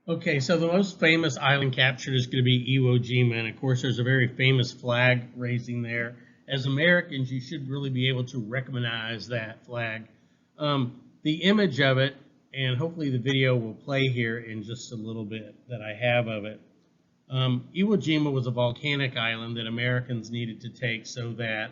Okay, so the most famous island captured is going to be Iwo Jima, and of course there's a very famous flag raising there. As Americans, you should really be able to recognize that flag. The image of it, and hopefully the video will play here in just a little bit that I have of it. Iwo Jima was a volcanic island that Americans needed to take so that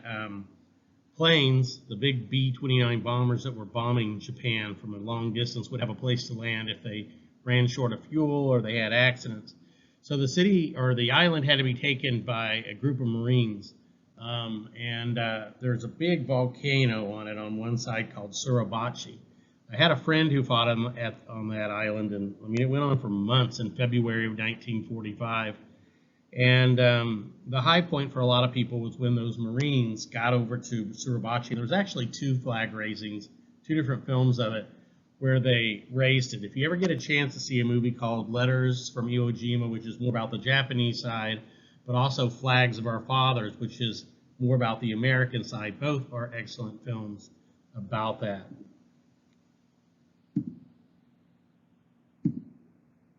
planes, the big B-29 bombers that were bombing Japan from a long distance, would have a place to land if they ran short of fuel or they had accidents. So the city or the island had to be taken by a group of Marines. There's a big volcano on it on one side called Suribachi. I had a friend who fought on that island, and I mean, it went on for months in February of 1945. And the high point for a lot of people was when those Marines got over to Suribachi. There was actually two flag raisings, two different films of it, where they raised it. If you ever get a chance to see a movie called Letters from Iwo Jima, which is more about the Japanese side, but also Flags of Our Fathers, which is more about the American side, both are excellent films about that.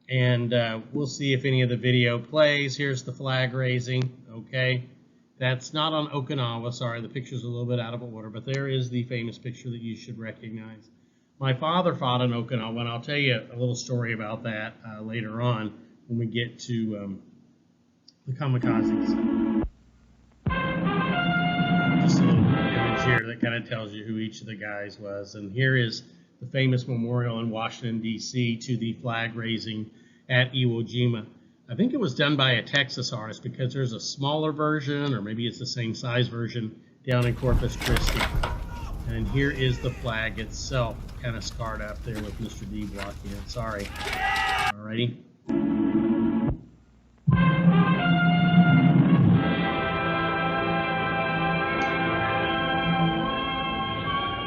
And we'll see if any of the video plays. Here's the flag raising, okay? That's not on Okinawa, sorry, the picture's a little bit out of order, but there is the famous picture that you should recognize. My father fought on Okinawa, and I'll tell you a little story about that later on when we get to the kamikazes. Just a little image here that kind of tells you who each of the guys was. And here is the famous memorial in Washington, D.C. to the flag raising at Iwo Jima. I think it was done by a Texas artist because there's a smaller version, or maybe it's the same size version, down in Corpus Christi. And here is the flag itself, kind of scarred up there with Mr. D blocking it. Sorry. Alrighty.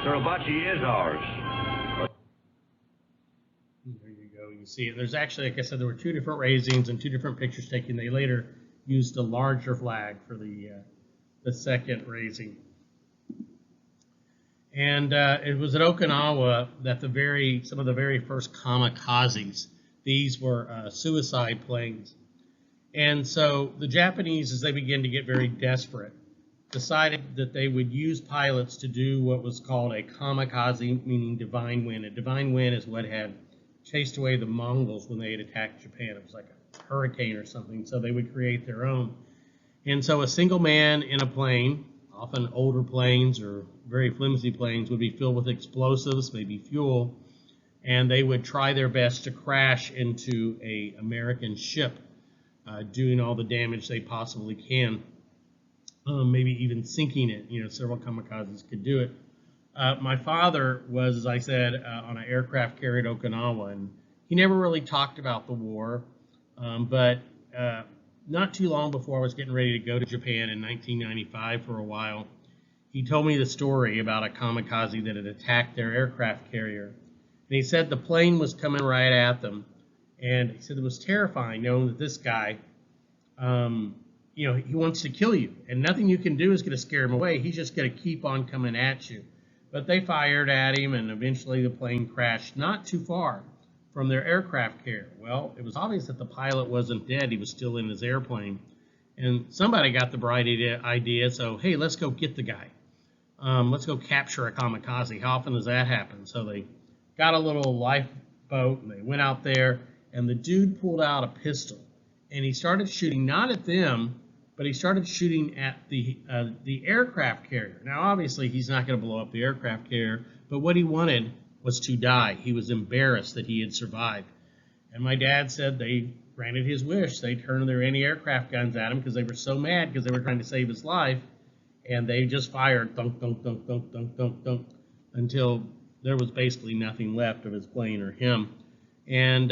Suribachi is ours. There you go. You see it. There's actually, like I said, there were two different raisings and two different pictures taken. They later used a larger flag for the second raising. And it was at Okinawa that some of the very first kamikazes, these were suicide planes. And so the Japanese, as they began to get very desperate, decided that they would use pilots to do what was called a kamikaze, meaning divine wind. A divine wind is what had chased away the Mongols when they had attacked Japan. It was like a hurricane or something, so they would create their own. And so a single man in a plane, often older planes or very flimsy planes, would be filled with explosives, maybe fuel, and they would try their best to crash into an American ship, doing all the damage they possibly can, maybe even sinking it. You know, several kamikazes could do it. My father was, as I said, on an aircraft carrier at Okinawa, and he never really talked about the war, but not too long before I was getting ready to go to Japan in 1995 for a while, he told me the story about a kamikaze that had attacked their aircraft carrier. And he said the plane was coming right at them, and he said it was terrifying knowing that this guy, you know, he wants to kill you, and nothing you can do is going to scare him away. He's just going to keep on coming at you. But they fired at him, and eventually the plane crashed not too far from their aircraft carrier. Well, it was obvious that the pilot wasn't dead. He was still in his airplane. And somebody got the bright idea, so, hey, let's go get the guy. Let's go capture a kamikaze. How often does that happen? So they got a little lifeboat, and they went out there, and the dude pulled out a pistol. And he started shooting not at them, but he started shooting at the aircraft carrier. Now, obviously, he's not going to blow up the aircraft carrier, but what he wanted was to die. He was embarrassed that he had survived. And my dad said they granted his wish. They turned their anti-aircraft guns at him because they were so mad because they were trying to save his life. And they just fired thunk, thunk, thunk, thunk, thunk, thunk, thunk, until there was basically nothing left of his plane or him. And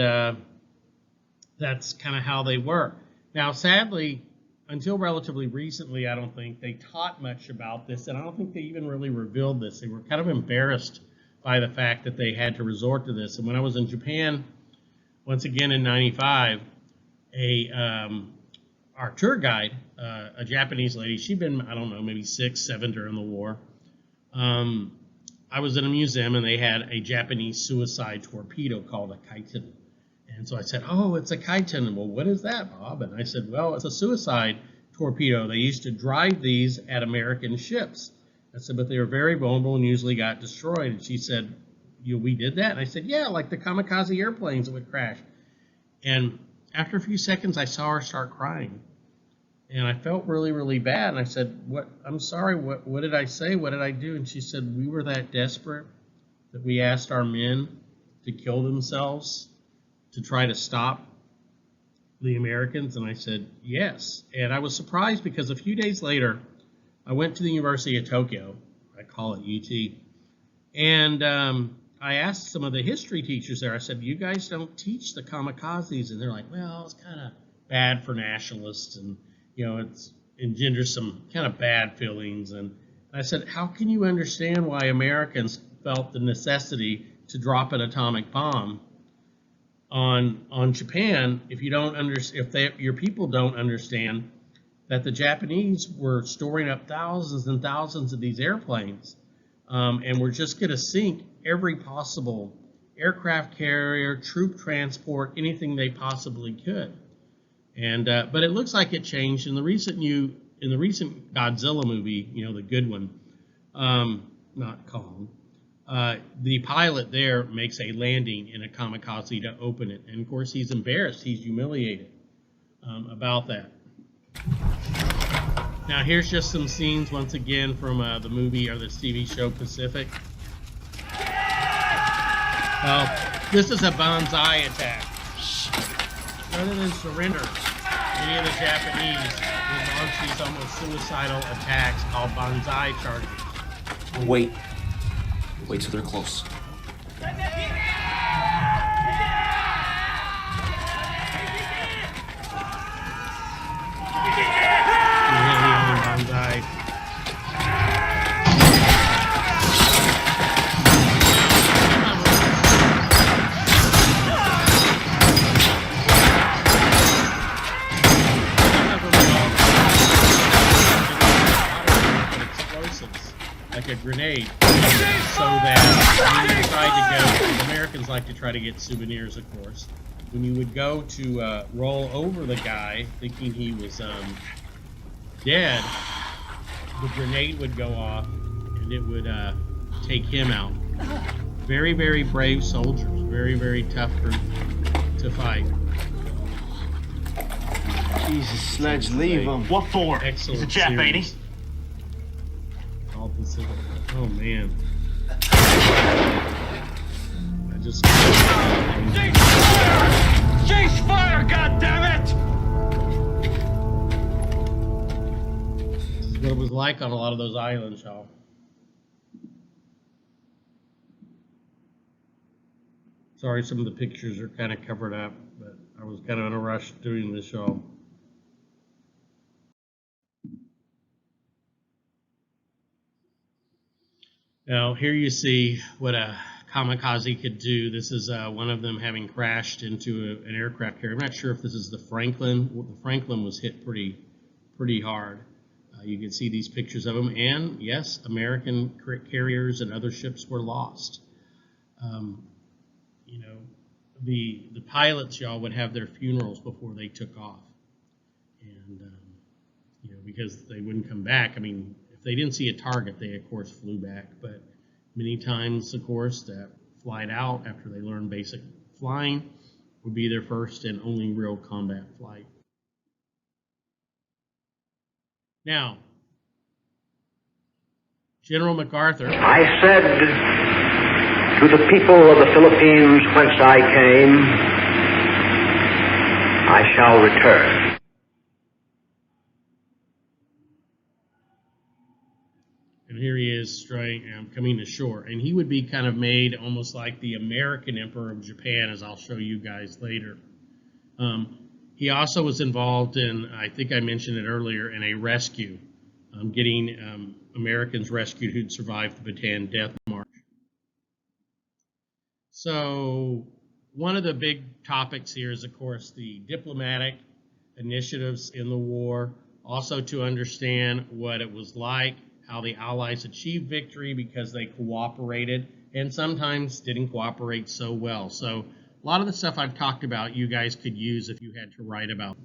that's kind of how they were. Now, sadly, until relatively recently, I don't think they taught much about this, and I don't think they even really revealed this. They were kind of embarrassed by the fact that they had to resort to this. And when I was in Japan, once again in '95, our tour guide, a Japanese lady, she'd been, I don't know, maybe 6, 7 during the war. I was in a museum, and they had a Japanese suicide torpedo called a kaiten. And so I said, oh, it's a chitin. Well, what is that, Bob? And I said, well, it's a suicide torpedo. They used to drive these at American ships. I said, but they were very vulnerable and usually got destroyed. And she said, we did that? And I said, yeah, like the kamikaze airplanes that would crash. And after a few seconds, I saw her start crying. And I felt really, really bad. And I said, I'm sorry, what did I say? What did I do? And she said, we were that desperate that we asked our men to kill themselves to try to stop the Americans. And I said, yes. And I was surprised because a few days later, I went to the University of Tokyo. I call it UT. And I asked some of the history teachers there, I said, you guys don't teach the kamikazes. And they're like, well, it's kind of bad for nationalists, and it engenders some kind of bad feelings. And I said, how can you understand why Americans felt the necessity to drop an atomic bomb on Japan if your people don't understand that the Japanese were storing up thousands and thousands of these airplanes, and were just going to sink every possible aircraft carrier, troop transport, anything they possibly could. And but it looks like it changed in the recent Godzilla movie, the good one, not Kong. The pilot there makes a landing in a kamikaze to open it, and of course he's embarrassed, he's humiliated about that. Now here's just some scenes once again from the movie or the TV show Pacific. This is a banzai attack. Rather than surrender, many of the Japanese would launch these almost suicidal attacks called banzai charges. Wait till they're close. Banzai. Like a grenade, so that when you tried to go, Americans like to try to get souvenirs, of course. When you would go to roll over the guy, thinking he was dead, the grenade would go off, and it would take him out. Very, very brave soldiers. Very, very tough group to fight. Jesus, Sledge, leave him. What for? Excellent. He's a Jap, ain't he? Pacific. Oh man. I just Cease fire, goddammit! This is what it was like on a lot of those islands, y'all. Sorry, some of the pictures are kind of covered up, but I was kind of in a rush doing this, y'all. Now, here you see what a kamikaze could do. This is one of them having crashed into an aircraft carrier. I'm not sure if this is the Franklin. The Franklin was hit pretty hard. You can see these pictures of them. And, yes, American carriers and other ships were lost. The pilots, y'all, would have their funerals before they took off. And, because they wouldn't come back. I mean, if they didn't see a target, they, of course, flew back. But many times, of course, that flight out after they learned basic flying would be their first and only real combat flight. Now, General MacArthur. I said to the people of the Philippines whence I came, I shall return. And here he is coming ashore. And he would be kind of made almost like the American Emperor of Japan, as I'll show you guys later. He also was involved in, I think I mentioned it earlier, in a rescue, getting Americans rescued who'd survived the Bataan Death March. So one of the big topics here is, of course, the diplomatic initiatives in the war, also to understand what it was like, how the Allies achieved victory because they cooperated and sometimes didn't cooperate so well. So a lot of the stuff I've talked about, you guys could use if you had to write about.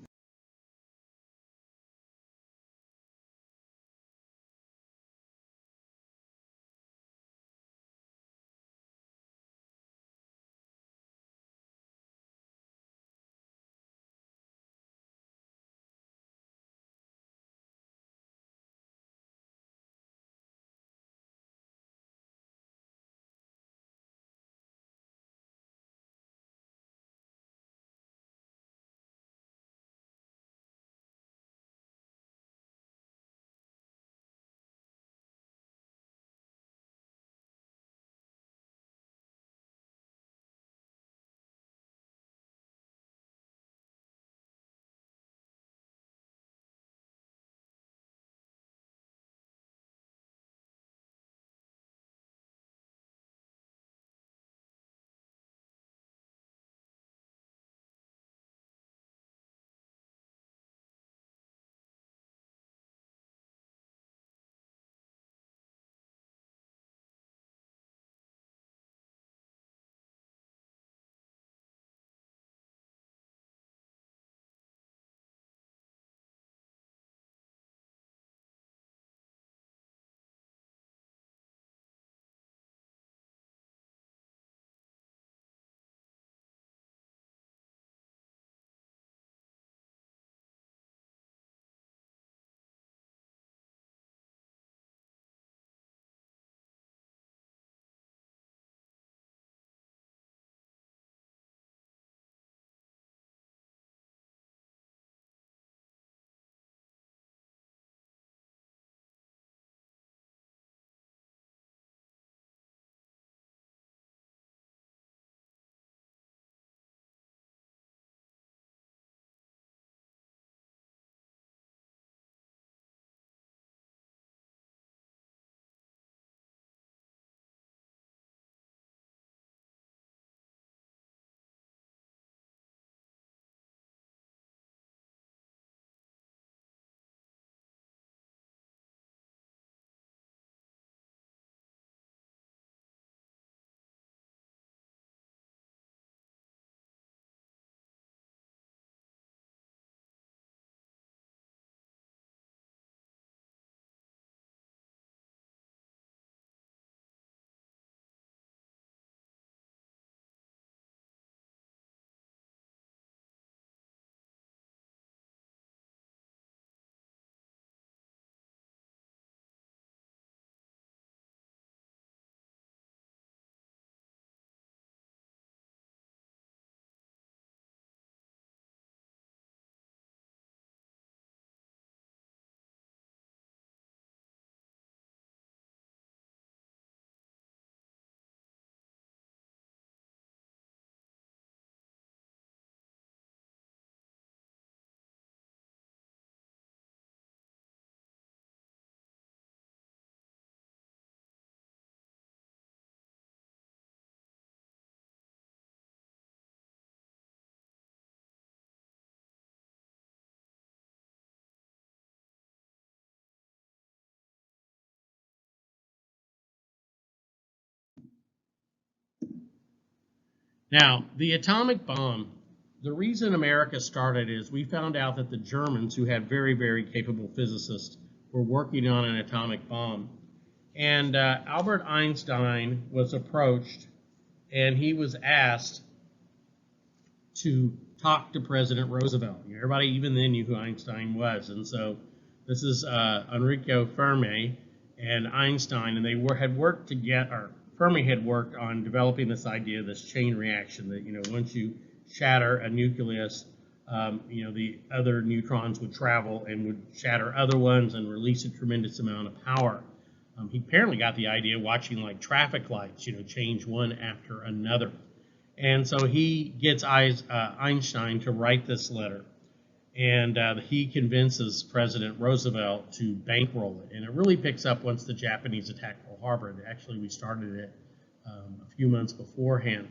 Now, the atomic bomb, the reason America started is we found out that the Germans, who had very, very capable physicists, were working on an atomic bomb. And Albert Einstein was approached, and he was asked to talk to President Roosevelt. Everybody even then knew who Einstein was. And so this is Enrico Fermi and Einstein, and they had worked together. Fermi had worked on developing this idea, this chain reaction, that once you shatter a nucleus, the other neutrons would travel and would shatter other ones and release a tremendous amount of power. He apparently got the idea watching like traffic lights, change one after another. And so he gets Einstein to write this letter. And he convinces President Roosevelt to bankroll it. And it really picks up once the Japanese attacked Pearl Harbor. Actually, we started it a few months beforehand.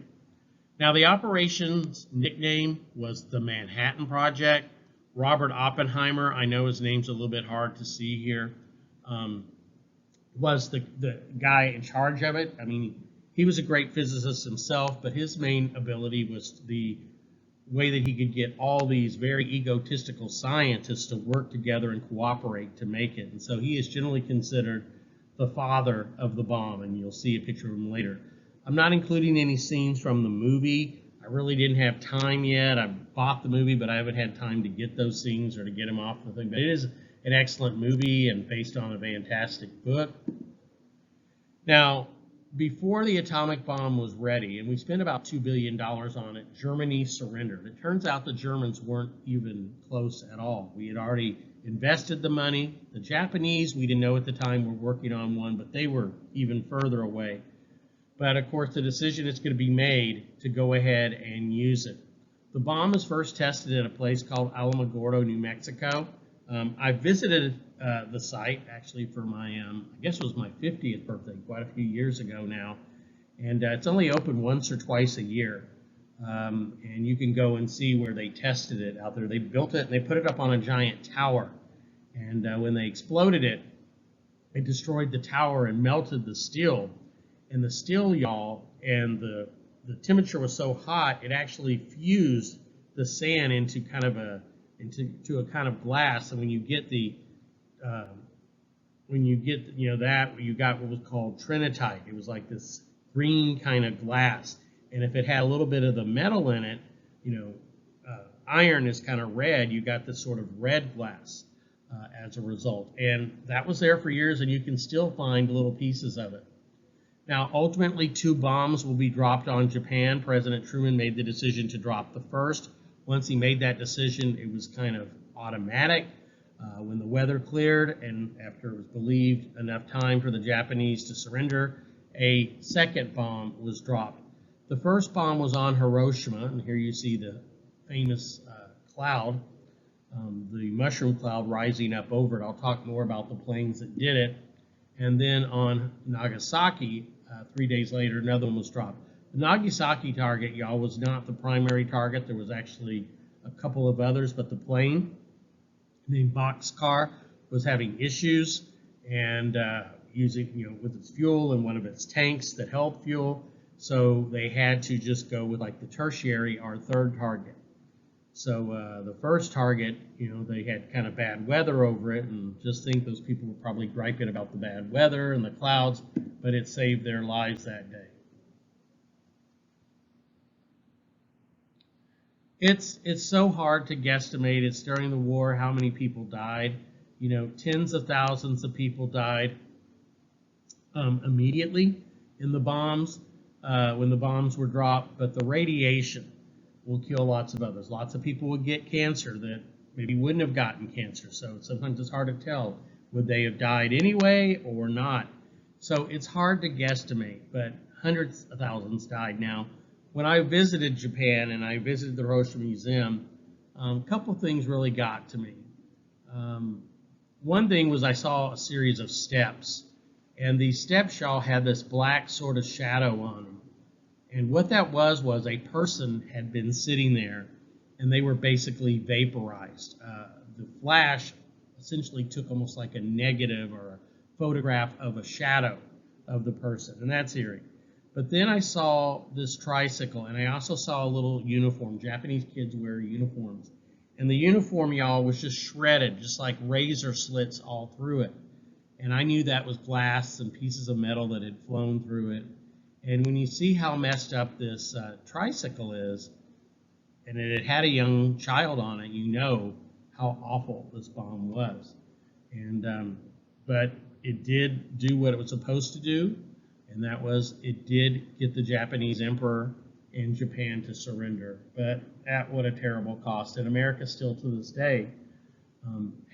Now, the operation's nickname was the Manhattan Project. Robert Oppenheimer, I know his name's a little bit hard to see here, was the guy in charge of it. I mean, He was a great physicist himself, but his main ability was the way that he could get all these very egotistical scientists to work together and cooperate to make it. And so he is generally considered the father of the bomb, and you'll see a picture of him later. I'm not including any scenes from the movie. I really didn't have time yet. I bought the movie, but I haven't had time to get those scenes or to get them off the thing. But it is an excellent movie and based on a fantastic book. Now, before the atomic bomb was ready, and we spent about $2 billion on it, Germany surrendered. It turns out the Germans weren't even close at all. We had already invested the money. The Japanese, we didn't know at the time, were working on one, but they were even further away. But of course, the decision is going to be made to go ahead and use it. The bomb was first tested at a place called Alamogordo, New Mexico. I visited the site actually for my, I guess it was my 50th birthday, quite a few years ago now. And it's only open once or twice a year. And you can go and see where they tested it out there. They built it and they put it up on a giant tower. And when they exploded it, it destroyed the tower and melted the steel. And the steel, y'all, and the temperature was so hot, it actually fused the sand into kind of a kind of glass. And when you get that, you got what was called trinitite. It was like this green kind of glass. And if it had a little bit of the metal in it, iron is kind of red. You got this sort of red glass as a result. And that was there for years, and you can still find little pieces of it. Now, ultimately, 2 bombs will be dropped on Japan. President Truman made the decision to drop the first. Once he made that decision, it was kind of automatic. When the weather cleared and after it was believed enough time for the Japanese to surrender, a second bomb was dropped. The first bomb was on Hiroshima, and here you see the famous cloud, the mushroom cloud rising up over it. I'll talk more about the planes that did it. And then on Nagasaki, 3 days later, another one was dropped. The Nagasaki target, y'all, was not the primary target. There was actually a couple of others, but the plane, the boxcar, was having issues and using, with its fuel and one of its tanks that held fuel. So they had to just go with like the tertiary, our third target. So the first target, they had kind of bad weather over it, and just think those people were probably griping about the bad weather and the clouds, but it saved their lives that day. It's so hard to guesstimate. It's during the war how many people died. Tens of thousands of people died immediately in the bombs when the bombs were dropped, but the radiation will kill lots of others. Lots of people would get cancer that maybe wouldn't have gotten cancer. So sometimes it's hard to tell. Would they have died anyway or not? So it's hard to guesstimate, but hundreds of thousands died. Now, when I visited Japan and I visited the Hiroshima Museum, a couple things really got to me. One thing was I saw a series of steps, and these steps, y'all, had this black sort of shadow on them. And what that was a person had been sitting there, and they were basically vaporized. The flash essentially took almost like a negative or a photograph of a shadow of the person, and that's eerie. But then I saw this tricycle, and I also saw a little uniform. Japanese kids wear uniforms. And the uniform, y'all, was just shredded, just like razor slits all through it. And I knew that was glass and pieces of metal that had flown through it. And when you see how messed up this tricycle is, and it had a young child on it, you know how awful this bomb was. And but it did do what it was supposed to do, and that was it did get the Japanese emperor in Japan to surrender. But at what a terrible cost. And America still to this day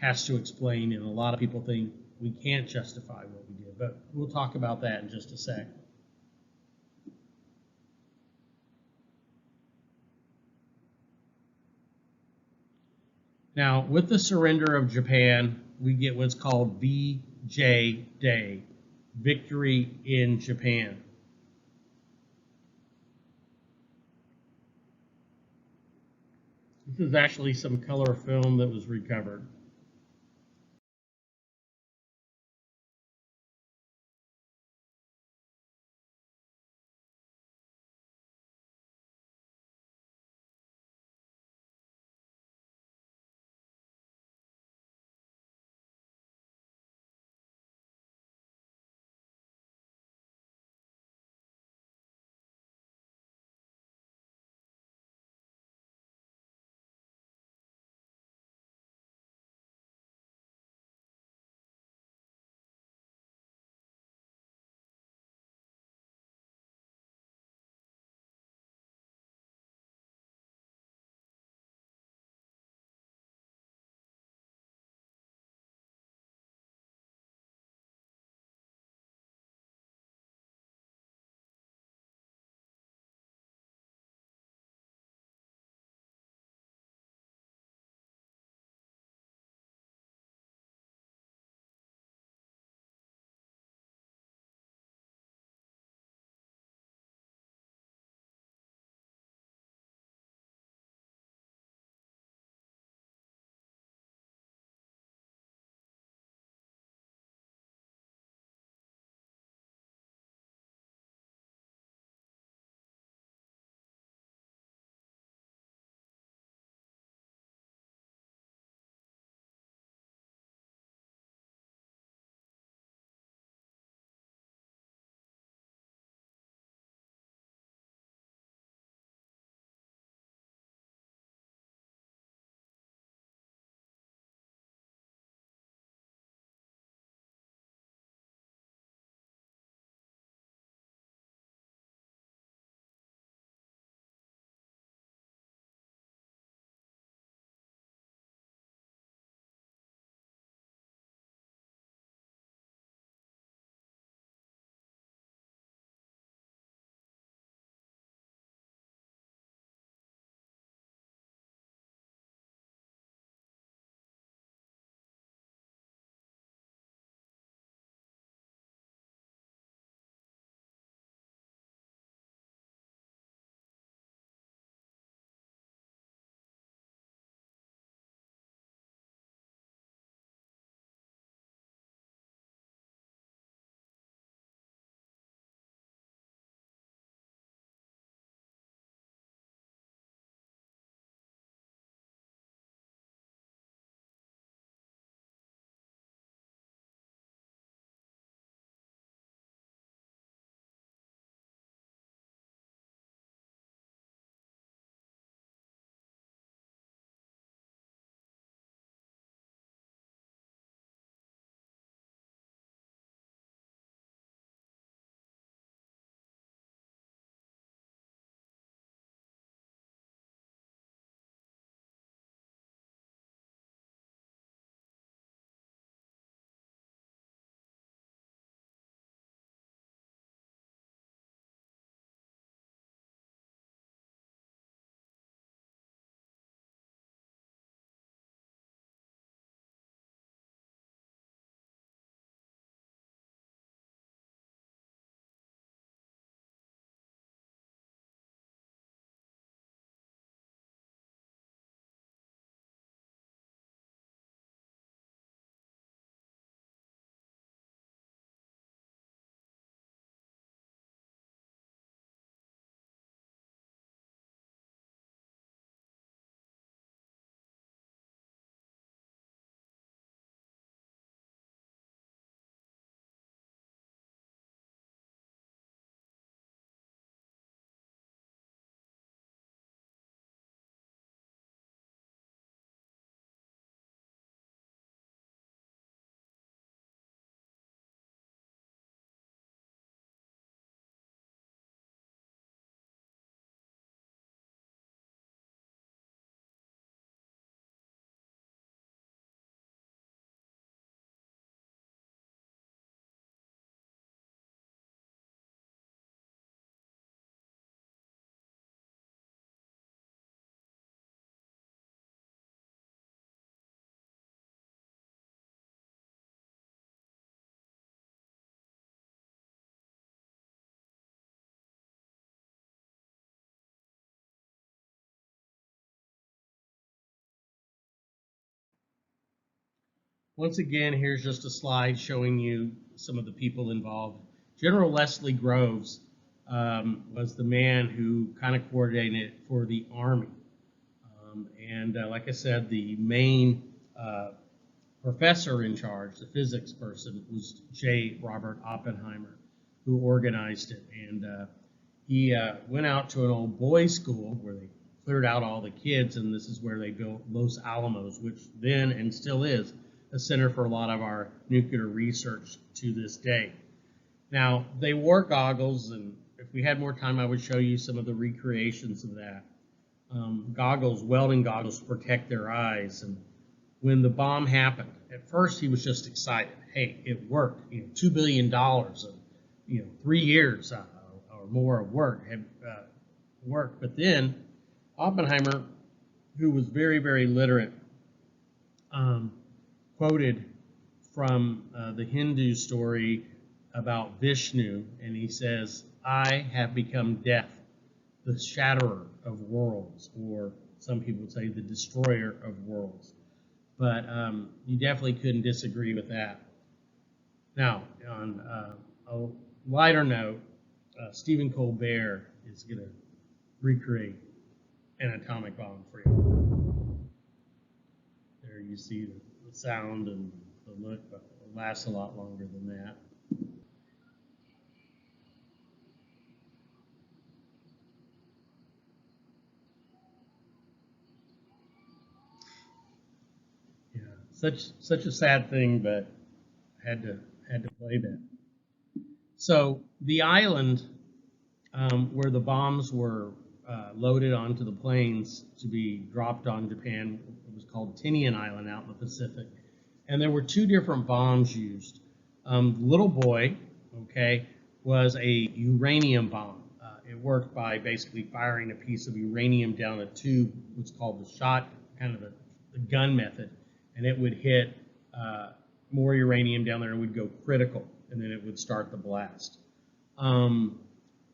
has to explain, and a lot of people think we can't justify what we did. But we'll talk about that in just a sec. Now, with the surrender of Japan, we get what's called VJ Day, Victory in Japan. This is actually some color film that was recovered. Once again, here's just a slide showing you some of the people involved. General Leslie Groves was the man who kind of coordinated it for the Army. And like I said, the main professor in charge, the physics person, was J. Robert Oppenheimer, who organized it. And he went out to an old boys' school where they cleared out all the kids, and this is where they built Los Alamos, which then and still is a center for a lot of our nuclear research to this day. Now, they wore goggles, and if we had more time, I would show you some of the recreations of that. Goggles, welding goggles to protect their eyes. And when the bomb happened, at first he was just excited. Hey, it worked. $2 billion of, 3 years or more of work had worked. But then Oppenheimer, who was very, very literate, quoted from the Hindu story about Vishnu, and he says, "I have become death, the shatterer of worlds," or some people would say the destroyer of worlds. But you definitely couldn't disagree with that. Now, on a lighter note, Stephen Colbert is going to recreate an atomic bomb for you. There you see the sound and the look, but it lasts a lot longer than that. Yeah, such a sad thing, but had to play that. So the island where the bombs were loaded onto the planes to be dropped on Japan, it was called Tinian Island out in the Pacific, and there were 2 different bombs used. Little Boy, okay, was a uranium bomb. It worked by basically firing a piece of uranium down a tube, what's called the shot, kind of the gun method, and it would hit more uranium down there and would go critical, and then it would start the blast.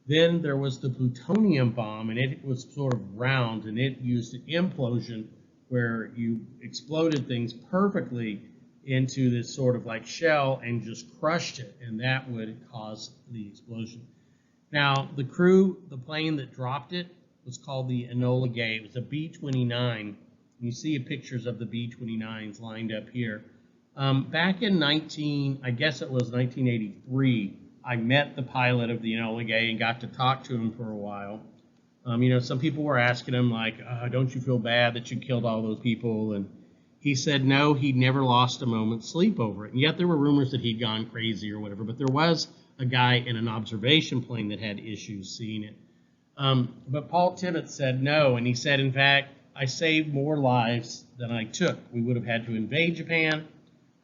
Then there was the plutonium bomb, and it was sort of round, and it used an implosion where you exploded things perfectly into this sort of like shell and just crushed it, and that would cause the explosion. Now, the crew, the plane that dropped it, was called the Enola Gay. It was a B-29. You see pictures of the B-29s lined up here. Back in I guess it was 1983, I met the pilot of the Enola Gay and got to talk to him for a while. Some people were asking him, like, don't you feel bad that you killed all those people? And he said no, he'd never lost a moment's sleep over it. And yet there were rumors that he'd gone crazy or whatever, but there was a guy in an observation plane that had issues seeing it. But Paul Tibbets said no, and he said, in fact, I saved more lives than I took. We would have had to invade Japan.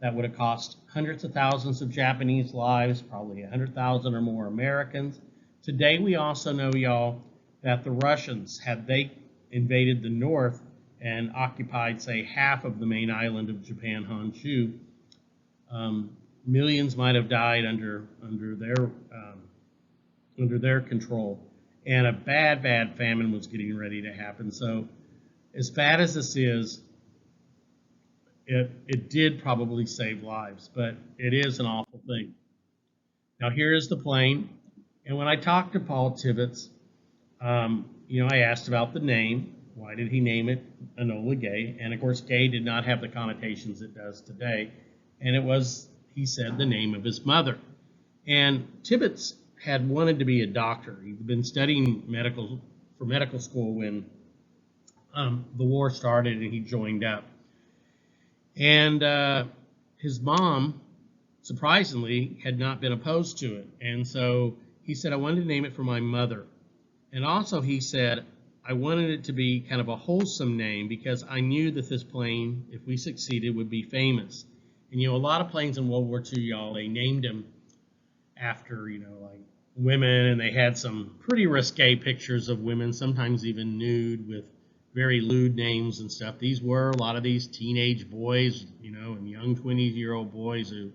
That would have cost hundreds of thousands of Japanese lives, probably 100,000 or more Americans. Today we also know, y'all, that the Russians, had they invaded the north and occupied, say, half of the main island of Japan, Honshu, millions might have died under their control. And a bad, bad famine was getting ready to happen. So as bad as this is, it did probably save lives, but it is an awful thing. Now here is the plane, and when I talked to Paul Tibbets, I asked about the name. Why did he name it Enola Gay? And of course, gay did not have the connotations it does today, and it was, he said, the name of his mother. And Tibbets had wanted to be a doctor. He'd been studying for medical school when the war started, and he joined up. And his mom, surprisingly, had not been opposed to it. And so he said, I wanted to name it for my mother. And also he said, I wanted it to be kind of a wholesome name because I knew that this plane, if we succeeded, would be famous. And, a lot of planes in World War II, y'all, they named them after, like women, and they had some pretty risque pictures of women, sometimes even nude with very lewd names and stuff. These were a lot of these teenage boys, and young 20-year-old boys who,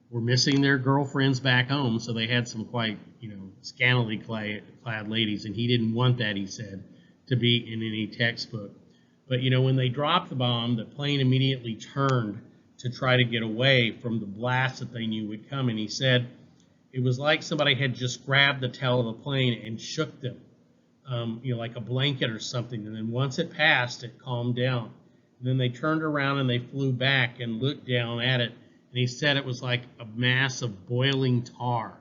were missing their girlfriends back home, so they had some quite, scantily clad ladies, and he didn't want that, he said, to be in any textbook. But, when they dropped the bomb, the plane immediately turned to try to get away from the blast that they knew would come. And he said it was like somebody had just grabbed the tail of the plane and shook them, like a blanket or something. And then once it passed, it calmed down. And then they turned around and they flew back and looked down at it. And he said it was like a mass of boiling tar,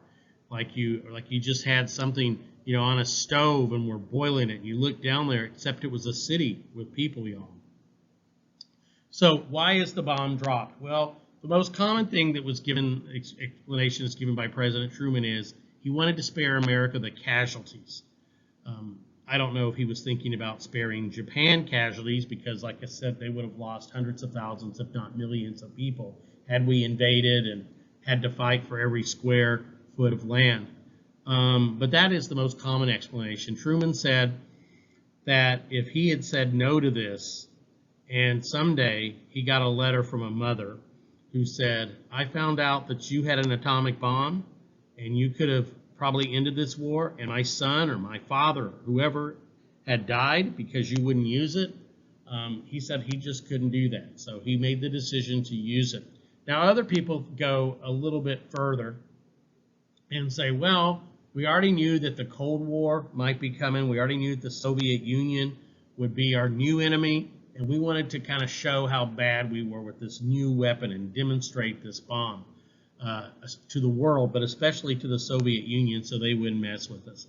like you just had something, on a stove and were boiling it. And you looked down there, except it was a city with people, y'all. So why is the bomb dropped? Well, the most common thing that was given, explanations given by President Truman, is he wanted to spare America the casualties. I don't know if he was thinking about sparing Japan casualties, because, like I said, they would have lost hundreds of thousands, if not millions of people, had we invaded and had to fight for every square foot of land. But that is the most common explanation. Truman said that if he had said no to this, and someday he got a letter from a mother who said, I found out that you had an atomic bomb and you could have probably ended this war, and my son or my father or whoever had died because you wouldn't use it, he said he just couldn't do that. So he made the decision to use it. Now, other people go a little bit further and say, well, we already knew that the Cold War might be coming. We already knew that the Soviet Union would be our new enemy, and we wanted to kind of show how bad we were with this new weapon and demonstrate this bomb to the world, but especially to the Soviet Union, so they wouldn't mess with us.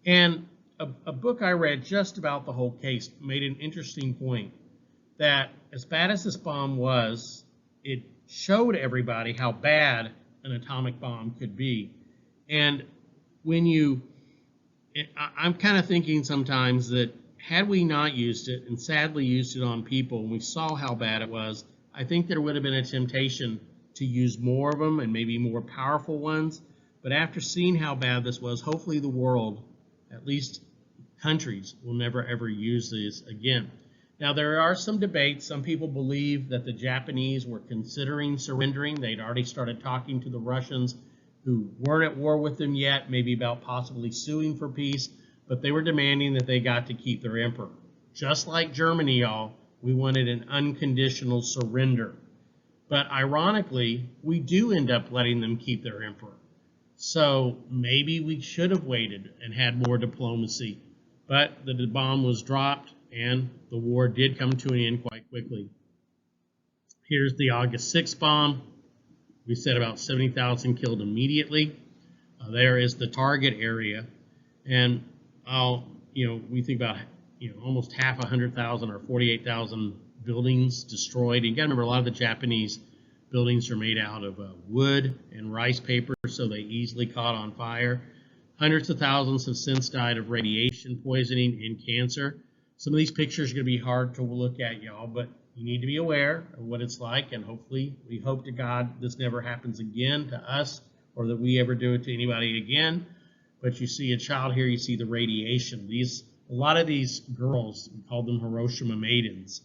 And a book I read just about the whole case made an interesting point, that as bad as this bomb was, it showed everybody how bad an atomic bomb could be. And I'm kind of thinking sometimes that had we not used it, and sadly used it on people, and we saw how bad it was, I think there would have been a temptation to use more of them and maybe more powerful ones. But after seeing how bad this was, hopefully the world, at least countries, will never ever use these again. Now, there are some debates. Some people believe that the Japanese were considering surrendering. They'd already started talking to the Russians, who weren't at war with them yet, maybe about possibly suing for peace, but they were demanding that they got to keep their emperor. Just like Germany, y'all, we wanted an unconditional surrender. But ironically, we do end up letting them keep their emperor. So maybe we should have waited and had more diplomacy. But the bomb was dropped, and the war did come to an end quite quickly. Here's the August 6th bomb. We said about 70,000 killed immediately. There is the target area. And we think about, almost half 100,000 or 48,000 buildings destroyed. And you got to remember, a lot of the Japanese buildings are made out of wood and rice paper, so they easily caught on fire. Hundreds of thousands have since died of radiation poisoning and cancer. Some of these pictures are going to be hard to look at, y'all, but you need to be aware of what it's like, and hopefully, we hope to God this never happens again to us, or that we ever do it to anybody again. But you see a child here, you see the radiation. A lot of these girls, we called them Hiroshima maidens,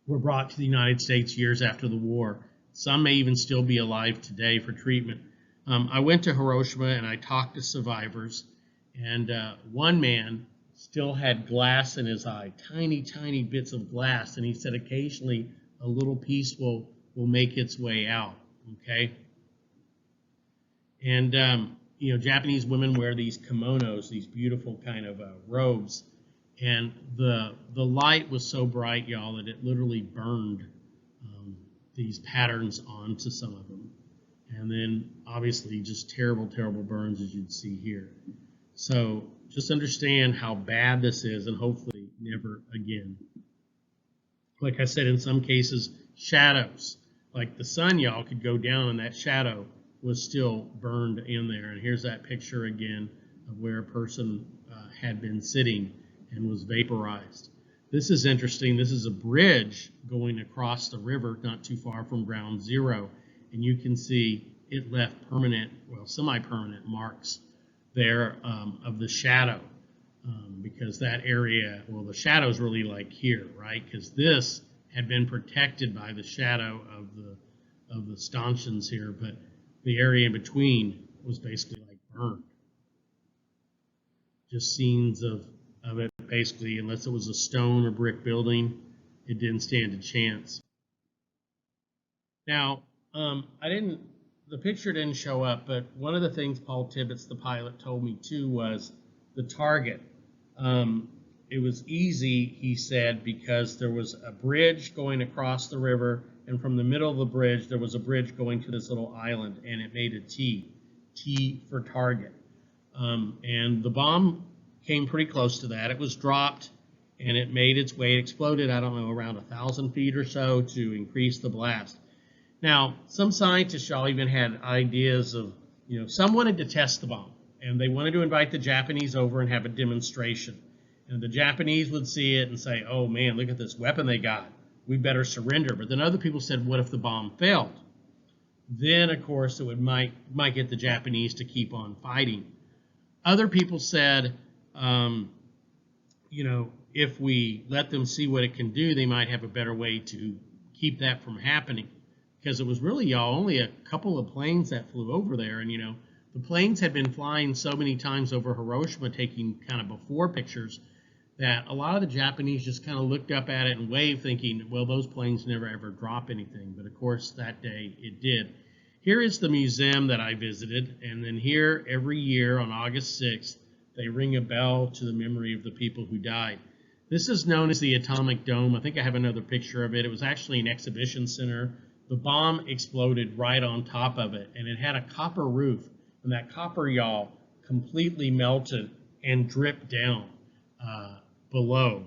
were brought to the United States years after the war. Some may even still be alive today for treatment. I went to Hiroshima and I talked to survivors, and one man still had glass in his eye, tiny, tiny bits of glass, and he said occasionally a little piece will make its way out, okay? And, Japanese women wear these kimonos, these beautiful kind of robes, and the light was so bright, y'all, that it literally burned these patterns onto some of them. And then, obviously, just terrible, terrible burns, as you'd see here. So just understand how bad this is, and hopefully never again. Like I said, in some cases, shadows. Like the sun, y'all, could go down, and that shadow was still burned in there. And here's that picture again of where a person had been sitting and was vaporized. This is interesting. This is a bridge going across the river not too far from Ground Zero. And you can see it left permanent, well, semi-permanent marks there of the shadow, because that area, well, the shadow's really like here, right? Because this had been protected by the shadow of the stanchions here, but the area in between was basically like burned. Just scenes of it, basically, unless it was a stone or brick building, it didn't stand a chance. Now, the picture didn't show up, but one of the things Paul Tibbets, the pilot, told me too was the target. Um, it was easy, he said, because there was a bridge going across the river, and from the middle of the bridge, there was a bridge going to this little island, and it made a T for target. And the bomb came pretty close to that. It was dropped, and it made its way. It exploded, I don't know, around 1,000 feet or so to increase the blast. Now, some scientists y'all even had ideas of, some wanted to test the bomb, and they wanted to invite the Japanese over and have a demonstration. And the Japanese would see it and say, oh man, look at this weapon they got. We better surrender. But then other people said, what if the bomb failed? Then, of course, it might get the Japanese to keep on fighting. Other people said, if we let them see what it can do, they might have a better way to keep that from happening. Because it was really, y'all, only a couple of planes that flew over there. And, the planes had been flying so many times over Hiroshima, taking kind of before pictures, that a lot of the Japanese just kind of looked up at it and waved, thinking, well, those planes never ever drop anything. But, of course, that day it did. Here is the museum that I visited, and then here, every year on August 6th, they ring a bell to the memory of the people who died. This is known as the Atomic Dome. I think I have another picture of it. It was actually an exhibition center. The bomb exploded right on top of it, and it had a copper roof, and that copper, y'all, completely melted and dripped down below.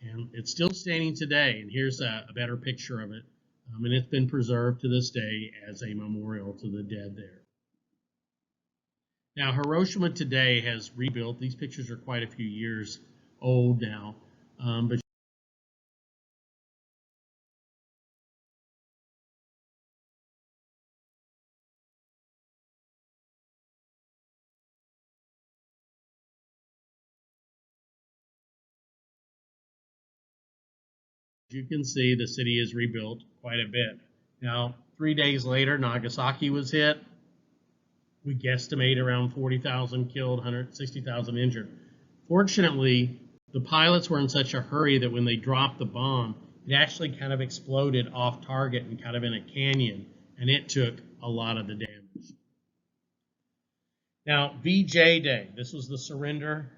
And it's still standing today, and here's a better picture of it. And it's been preserved to this day as a memorial to the dead there. Now, Hiroshima today has rebuilt. These pictures are quite a few years old now, but you can see the city is rebuilt quite a bit. Now, 3 days later, Nagasaki was hit. We guesstimate around 40,000 killed, 160,000 injured. Fortunately, the pilots were in such a hurry that when they dropped the bomb, it actually kind of exploded off target and kind of in a canyon, and it took a lot of the damage. Now, VJ Day, this was the surrender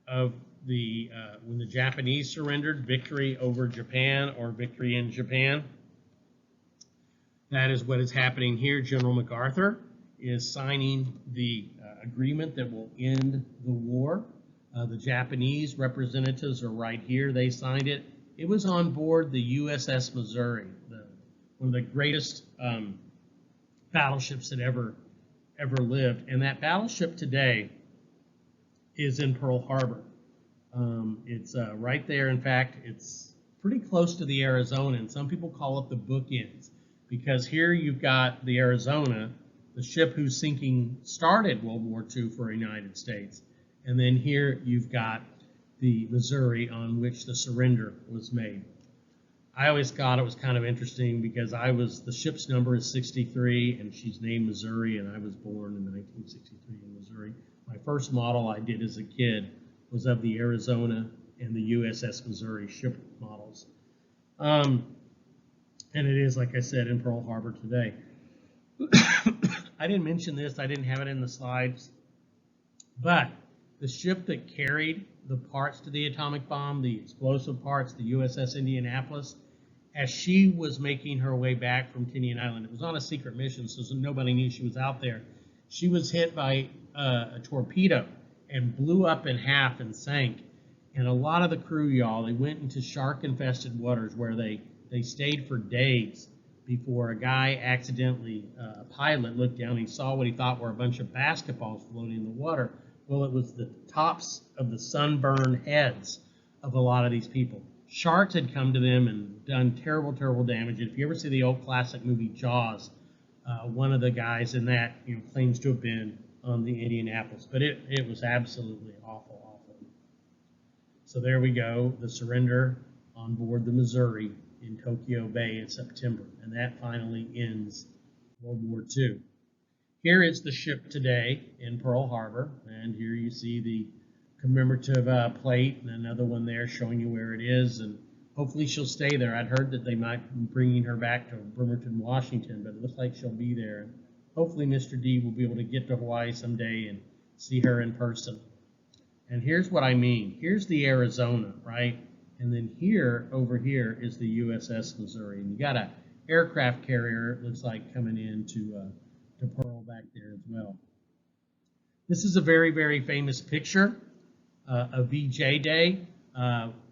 of when the Japanese surrendered, victory over Japan or victory in Japan. That is what is happening here. General MacArthur is signing the agreement that will end the war. The Japanese representatives are right here. They signed it. It was on board the USS Missouri, one of the greatest battleships that ever lived. And that battleship today is in Pearl Harbor. It's right there. In fact, it's pretty close to the Arizona, and some people call it the bookends, because here you've got the Arizona, the ship whose sinking started World War II for the United States, and then here you've got the Missouri on which the surrender was made. I always thought it was kind of interesting because the ship's number is 63, and she's named Missouri, and I was born in 1963 in Missouri. My first model I did as a kid was of the Arizona and the USS Missouri ship models. And it is, like I said, in Pearl Harbor today. I didn't mention this, I didn't have it in the slides, but the ship that carried the parts to the atomic bomb, the explosive parts, the USS Indianapolis, as she was making her way back from Tinian Island, it was on a secret mission, so nobody knew she was out there. She was hit by a torpedo and blew up in half and sank. And a lot of the crew, y'all, they went into shark-infested waters where they stayed for days before a guy accidentally, a pilot, looked down and he saw what he thought were a bunch of basketballs floating in the water. Well, it was the tops of the sunburned heads of a lot of these people. Sharks had come to them and done terrible, terrible damage. If you ever see the old classic movie Jaws, one of the guys in that claims to have been on the Indianapolis, but it was absolutely awful, awful. So there we go, the surrender on board the Missouri in Tokyo Bay in September, and that finally ends World War II. Here is the ship today in Pearl Harbor, and here you see the commemorative plate and another one there showing you where it is, and Hopefully she'll stay there. I'd heard that they might be bringing her back to Bremerton, Washington, but it looks like she'll be there. Hopefully Mr. D will be able to get to Hawaii someday and see her in person. And here's what I mean. Here's the Arizona, right? And then here, over here, is the USS Missouri. And you got an aircraft carrier, it looks like, coming in to Pearl back there as well. This is a very, very famous picture of VJ Day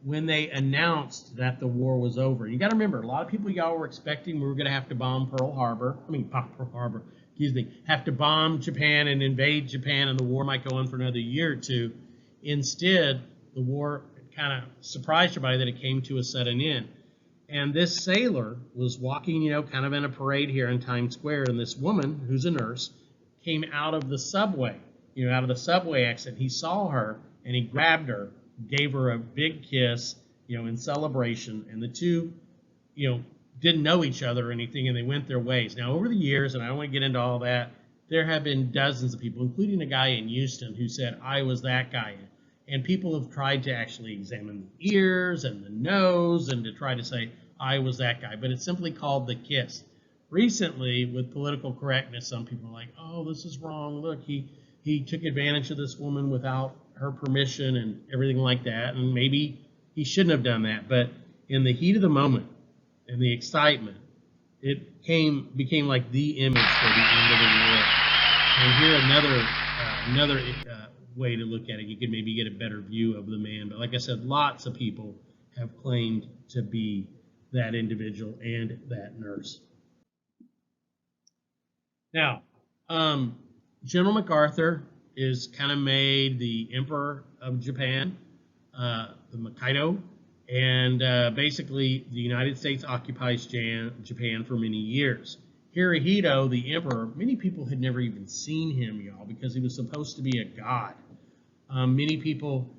when they announced that the war was over. You got to remember, a lot of people y'all were expecting we were going to have to bomb Pearl Harbor. Pearl Harbor, excuse me, have to bomb Japan and invade Japan, and the war might go on for another year or two. Instead, the war kind of surprised everybody that it came to a sudden end. And this sailor was walking, kind of in a parade here in Times Square, and this woman, who's a nurse, came out of the subway, out of the subway exit. He saw her, and he grabbed her, gave her a big kiss, in celebration, and the two, didn't know each other or anything, and they went their ways. Now, over the years, and I don't want to get into all that, there have been dozens of people, including a guy in Houston who said, I was that guy. And people have tried to actually examine the ears and the nose and to try to say, I was that guy. But it's simply called the kiss. Recently, with political correctness, some people are like, oh, this is wrong. Look, he took advantage of this woman without her permission and everything like that. And maybe he shouldn't have done that. But in the heat of the moment and the excitement, it became like the image for the end of the war. And here another way to look at it, you can maybe get a better view of the man. But like I said, lots of people have claimed to be that individual and that nurse. Now, General MacArthur is kind of made the Emperor of Japan, the Mikado, and basically the United States occupies Japan for many years. Hirohito, the emperor, many people had never even seen him, y'all, because he was supposed to be a god. Many people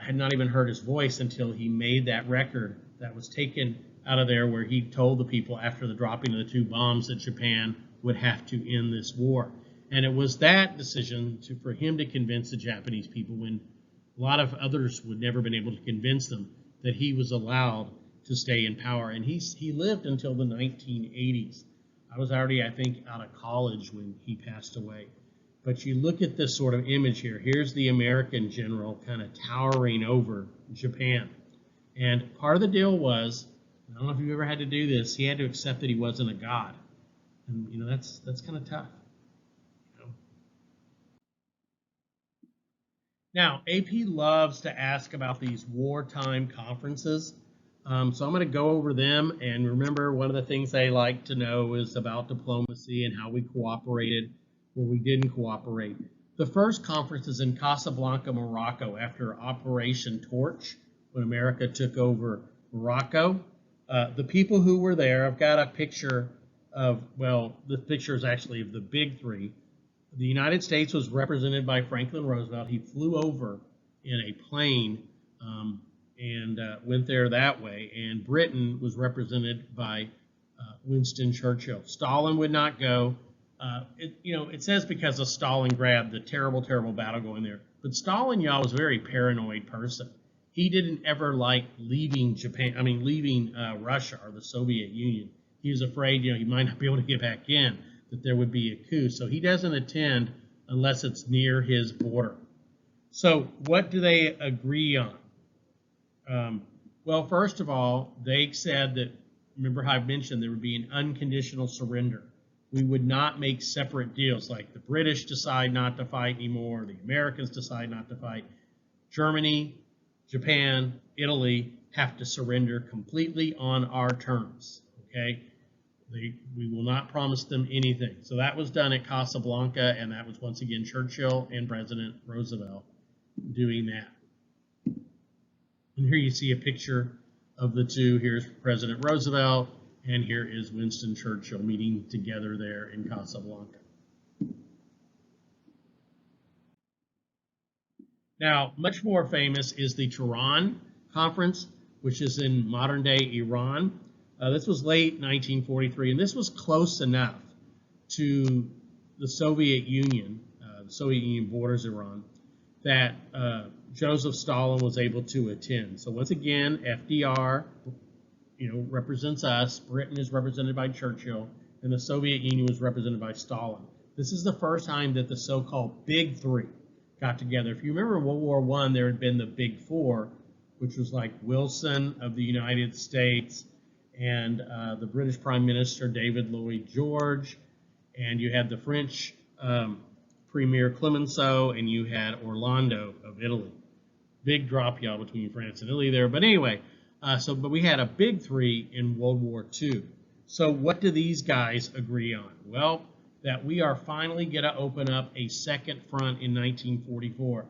had not even heard his voice until he made that record that was taken out of there where he told the people after the dropping of the 2 bombs that Japan would have to end this war. And it was that decision for him to convince the Japanese people, when a lot of others would never been able to convince them, that he was allowed to stay in power. And he lived until the 1980s. I was already, I think, out of college when he passed away. But you look at this sort of image here. Here's the American general kind of towering over Japan. And part of the deal was, I don't know if you've ever had to do this, he had to accept that he wasn't a god. And, that's kind of tough. Now, AP loves to ask about these wartime conferences. So I'm going to go over them. And remember, one of the things they like to know is about diplomacy and how we cooperated or we didn't cooperate. The first conference is in Casablanca, Morocco, after Operation Torch, when America took over Morocco. The people who were there, I've got a picture of, well, the picture is actually of the big three. The United States was represented by Franklin Roosevelt. He flew over in a plane and went there that way. And Britain was represented by Winston Churchill. Stalin would not go. It says because of Stalingrad, the terrible, terrible battle going there. But Stalin, y'all, was a very paranoid person. He didn't ever like leaving Russia or the Soviet Union. He was afraid, he might not be able to get back in, that there would be a coup. So he doesn't attend unless it's near his border. So what do they agree on? Well, first of all, they said that, remember how I mentioned there would be an unconditional surrender. We would not make separate deals, like the British decide not to fight anymore, the Americans decide not to fight. Germany, Japan, Italy have to surrender completely on our terms, okay? We will not promise them anything. So that was done at Casablanca, and that was once again Churchill and President Roosevelt doing that. And here you see a picture of the two. Here's President Roosevelt, and here is Winston Churchill meeting together there in Casablanca. Now, much more famous is the Tehran Conference, which is in modern-day Iran. This was late 1943, and this was close enough to the Soviet Union borders Iran, that Joseph Stalin was able to attend. So once again, FDR represents us. Britain is represented by Churchill, and the Soviet Union was represented by Stalin. This is the first time that the so-called Big Three got together. If you remember in World War I, there had been the Big Four, which was like Wilson of the United States and the British Prime Minister David Lloyd George, and you had the French Premier Clemenceau, and you had Orlando of Italy. Big drop, y'all, between France and Italy there. But anyway, but we had a Big Three in World War II. So what do these guys agree on? Well, that we are finally going to open up a second front in 1944.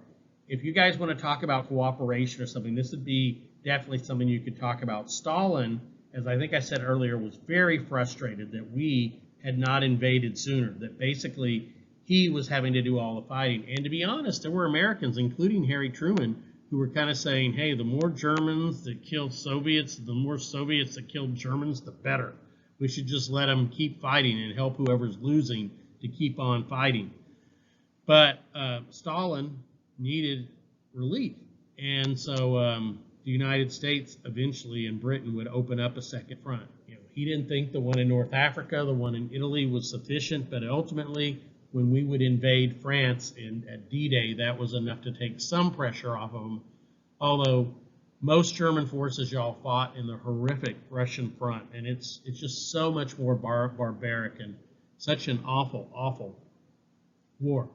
If you guys want to talk about cooperation or something, this would be definitely something you could talk about. Stalin, as I think I said earlier, was very frustrated that we had not invaded sooner, that basically he was having to do all the fighting. And to be honest, there were Americans, including Harry Truman, who were kind of saying, hey, the more Germans that kill Soviets, the more Soviets that kill Germans, the better. We should just let them keep fighting and help whoever's losing to keep on fighting. But Stalin needed relief. And so the United States eventually and Britain would open up a second front. He didn't think the one in North Africa, the one in Italy was sufficient, but ultimately when we would invade France at D-Day, that was enough to take some pressure off of them. Although most German forces, y'all, fought in the horrific Russian front, and it's just so much more barbaric and such an awful, awful war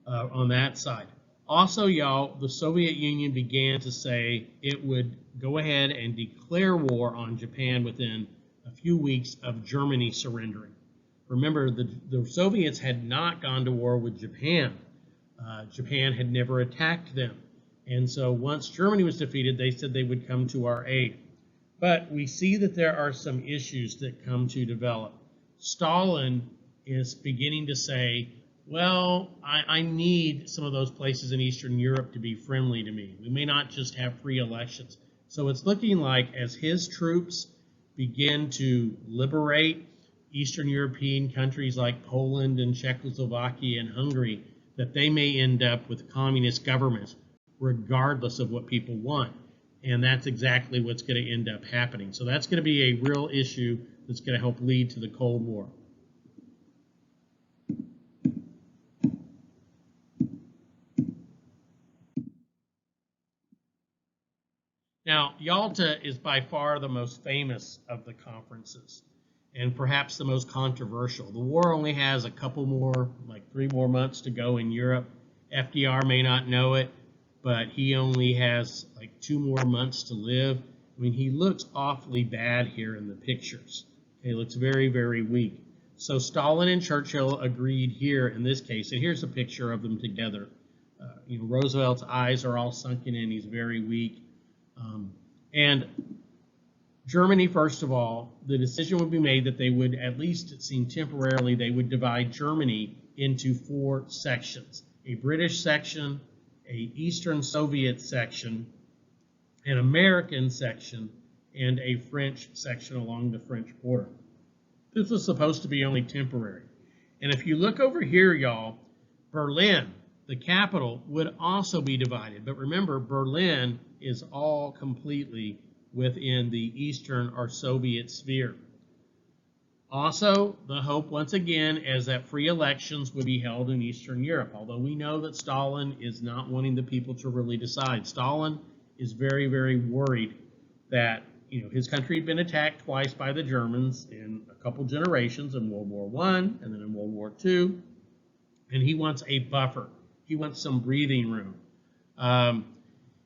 on that side. Also, y'all, the Soviet Union began to say it would go ahead and declare war on Japan within a few weeks of Germany surrendering. Remember, the Soviets had not gone to war with Japan. Japan had never attacked them. And so once Germany was defeated, they said they would come to our aid. But we see that there are some issues that come to develop. Stalin is beginning to say, well, I need some of those places in Eastern Europe to be friendly to me. We may not just have free elections. So it's looking like as his troops begin to liberate Eastern European countries like Poland and Czechoslovakia and Hungary, that they may end up with communist governments regardless of what people want. And that's exactly what's going to end up happening. So that's going to be a real issue that's going to help lead to the Cold War. Now, Yalta is by far the most famous of the conferences and perhaps the most controversial. The war only has a couple more, like 3 more months to go in Europe. FDR may not know it, but he only has like 2 more months to live. I mean, he looks awfully bad here in the pictures. He looks very, very weak. So Stalin and Churchill agreed here in this case, and here's a picture of them together. Roosevelt's eyes are all sunken in. He's very weak. And Germany, first of all, the decision would be made that they would, at least it seemed temporarily, they would divide Germany into 4 sections. A British section, a Eastern Soviet section, an American section, and a French section along the French border. This was supposed to be only temporary. And if you look over here, y'all, Berlin, the capital, would also be divided. But remember, Berlin is all completely within the Eastern or Soviet sphere. Also, the hope, once again, is that free elections would be held in Eastern Europe, although we know that Stalin is not wanting the people to really decide. Stalin is very, very worried that his country had been attacked twice by the Germans in a couple generations, in World War I and then in World War II, and he wants a buffer. He wants some breathing room.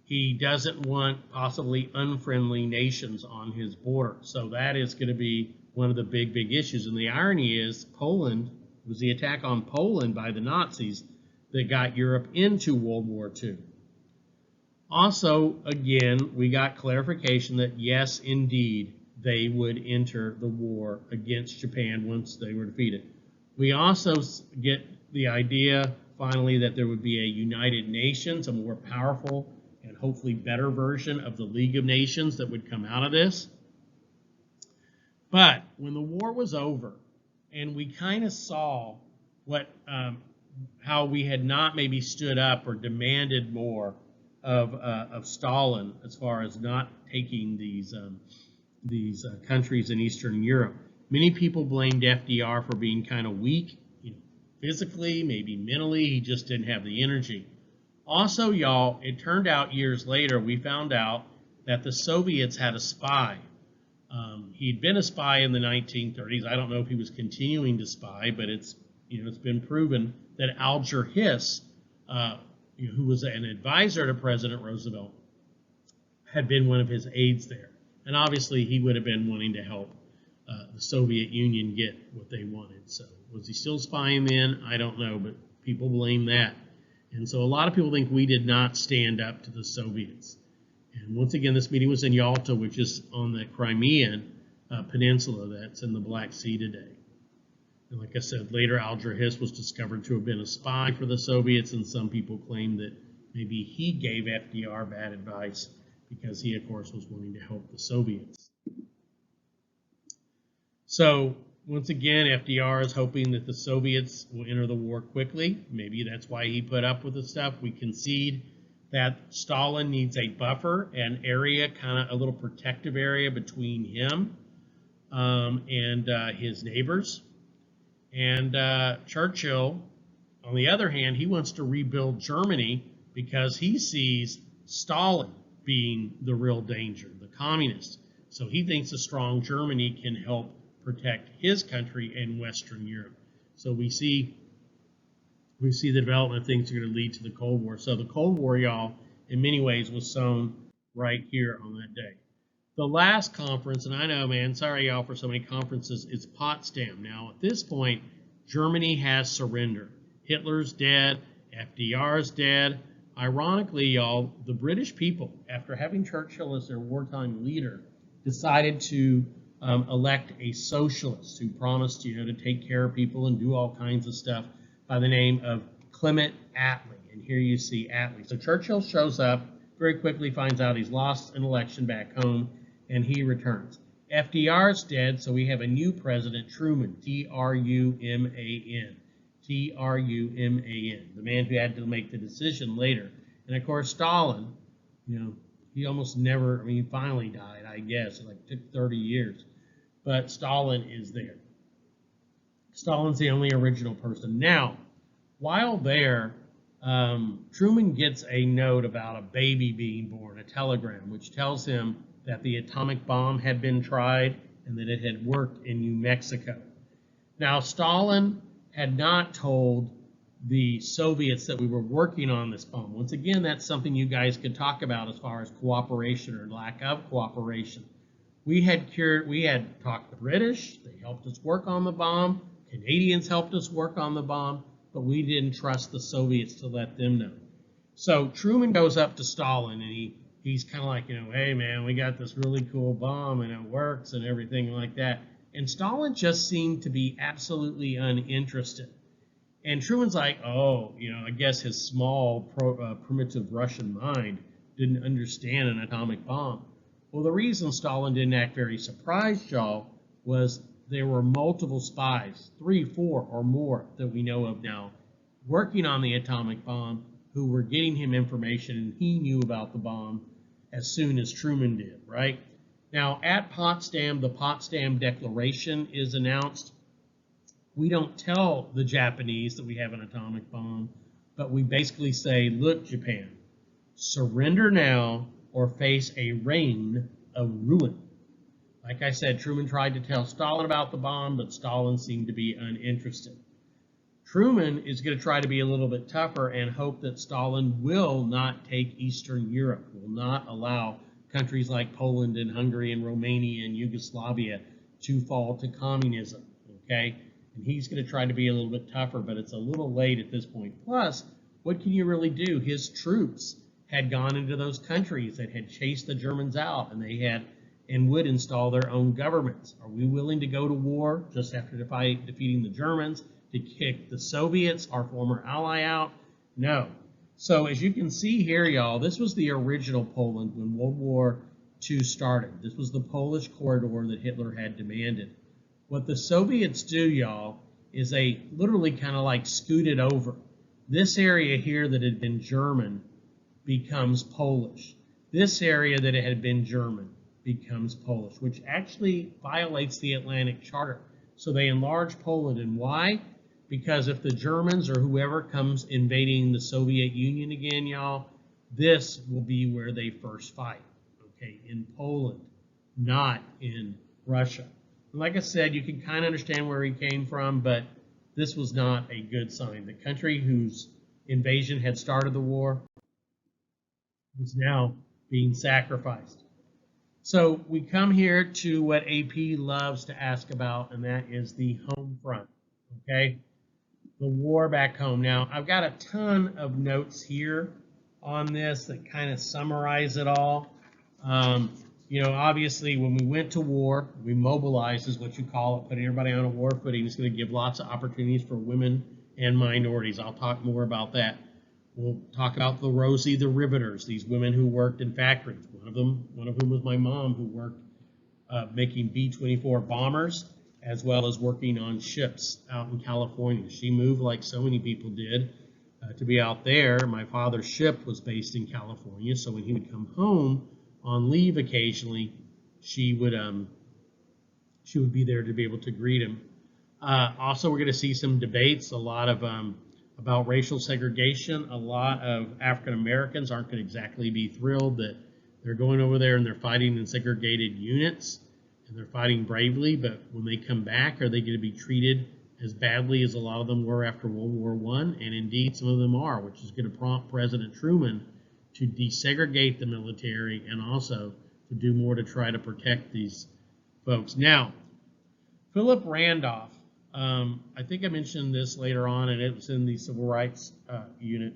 He doesn't want possibly unfriendly nations on his border. So that is going to be one of the big, big issues. And the irony is Poland, it was the attack on Poland by the Nazis that got Europe into World War II. Also, again, we got clarification that yes, indeed, they would enter the war against Japan once they were defeated. We also get the idea, finally, that there would be a United Nations, a more powerful and hopefully better version of the League of Nations that would come out of this. But when the war was over and we kind of saw how we had not maybe stood up or demanded more of Stalin as far as not taking these countries in Eastern Europe. Many people blamed FDR for being kind of weak, physically, maybe mentally. He just didn't have the energy. Also, y'all, it turned out years later, we found out that the Soviets had a spy. He'd been a spy in the 1930s. I don't know if he was continuing to spy, but it's been proven that Alger Hiss, who was an advisor to President Roosevelt, had been one of his aides there. And obviously, he would have been wanting to help the Soviet Union get what they wanted. So was he still spying then? I don't know, but people blame that. And so a lot of people think we did not stand up to the Soviets. And once again, this meeting was in Yalta, which is on the Crimean peninsula that's in the Black Sea today. And like I said, later Alger Hiss was discovered to have been a spy for the Soviets, and some people claim that maybe he gave FDR bad advice because he, of course, was wanting to help the Soviets. So once again, FDR is hoping that the Soviets will enter the war quickly. Maybe that's why he put up with the stuff. We concede that Stalin needs a buffer, an area, kind of a little protective area between him and his neighbors. And Churchill, on the other hand, he wants to rebuild Germany because he sees Stalin being the real danger, the communists. So he thinks a strong Germany can help protect his country and Western Europe. So we see the development of things that are going to lead to the Cold War. So the Cold War, y'all, in many ways was sown right here on that day. The last conference, and I know, man, sorry, y'all, for so many conferences, it's Potsdam. Now, at this point, Germany has surrendered. Hitler's dead. FDR's dead. Ironically, y'all, the British people, after having Churchill as their wartime leader, decided to elect a socialist who promised, to take care of people and do all kinds of stuff by the name of Clement Attlee. And here you see Attlee. So Churchill shows up, very quickly finds out he's lost an election back home, and he returns. FDR's dead, so we have a new president, Truman, T-R-U-M-A-N. T-R-U-M-A-N, the man who had to make the decision later. And of course, Stalin, he almost never, he finally died, I guess. It took 30 years. But Stalin is there. Stalin's the only original person. Now, while there, Truman gets a note about a baby being born, a telegram, which tells him that the atomic bomb had been tried and that it had worked in New Mexico. Now, Stalin had not told the Soviets that we were working on this bomb. Once again, that's something you guys could talk about as far as cooperation or lack of cooperation. We had talked to the British. They helped us work on the bomb. Canadians helped us work on the bomb, but we didn't trust the Soviets to let them know. So Truman goes up to Stalin, and he's kind of like, hey, man, we got this really cool bomb, and it works and everything like that. And Stalin just seemed to be absolutely uninterested. And Truman's like, I guess his small, primitive Russian mind didn't understand an atomic bomb. Well, the reason Stalin didn't act very surprised, y'all, was there were multiple spies, 3, 4, or more that we know of now, working on the atomic bomb who were getting him information, and he knew about the bomb as soon as Truman did, right? Now, at Potsdam, the Potsdam Declaration is announced. We don't tell the Japanese that we have an atomic bomb, but we basically say, look, Japan, surrender now or face a reign of ruin. Like I said, Truman tried to tell Stalin about the bomb, but Stalin seemed to be uninterested. Truman is going to try to be a little bit tougher and hope that Stalin will not take Eastern Europe, will not allow countries like Poland and Hungary and Romania and Yugoslavia to fall to communism, okay? And he's going to try to be a little bit tougher, but it's a little late at this point. Plus, what can you really do? His troops had gone into those countries that had chased the Germans out, and they had and would install their own governments. Are we willing to go to war just after defeating the Germans to kick the Soviets, our former ally, out? No. So as you can see here, y'all, this was the original Poland when World War II started. This was the Polish corridor that Hitler had demanded. What the Soviets do, y'all, is they literally kind of like scoot it over. This area here that had been German becomes Polish. This area that had been German becomes Polish, which actually violates the Atlantic Charter. So they enlarge Poland. And why? Because if the Germans or whoever comes invading the Soviet Union again, y'all, this will be where they first fight, okay, in Poland, not in Russia. And like I said, you can kind of understand where he came from, but this was not a good sign. The country whose invasion had started the war was now being sacrificed. So we come here to what AP loves to ask about, and that is the home front, okay? The war back home. Now, I've got a ton of notes here on this that kind of summarize it all. You know, obviously, when we went to war, we mobilized, is what you call it, putting everybody on a war footing. It's going to give lots of opportunities for women and minorities. I'll talk more about that. We'll talk about the Rosie the Riveters, these women who worked in factories. One of whom was my mom, who worked making B-24 bombers, as well as working on ships out in California. She moved, like so many people did, to be out there. My father's ship was based in California, so when he would come home on leave occasionally, she would be there to be able to greet him. Also, we're going to see some debates, a lot of about racial segregation. A lot of African Americans aren't going to exactly be thrilled that they're going over there and they're fighting in segregated units, and they're fighting bravely, but when they come back, are they going to be treated as badly as a lot of them were after World War I? And indeed, some of them are, which is going to prompt President Truman to desegregate the military and also to do more to try to protect these folks. Now, Philip Randolph, I think I mentioned this later on, and it was in the Civil Rights Unit.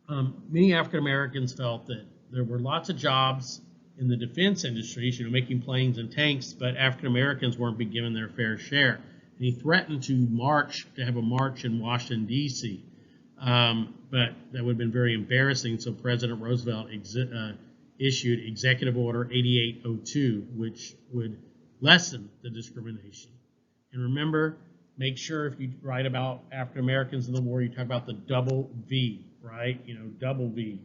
Many African Americans felt that there were lots of jobs in the defense industries, you know, making planes and tanks, but African Americans weren't being given their fair share. And he threatened to have a march in Washington, D.C., but that would have been very embarrassing, so President Roosevelt issued Executive Order 8802, which would lessen the discrimination. And remember, make sure if you write about African Americans in the war, you talk about the double V, right? You know, double V.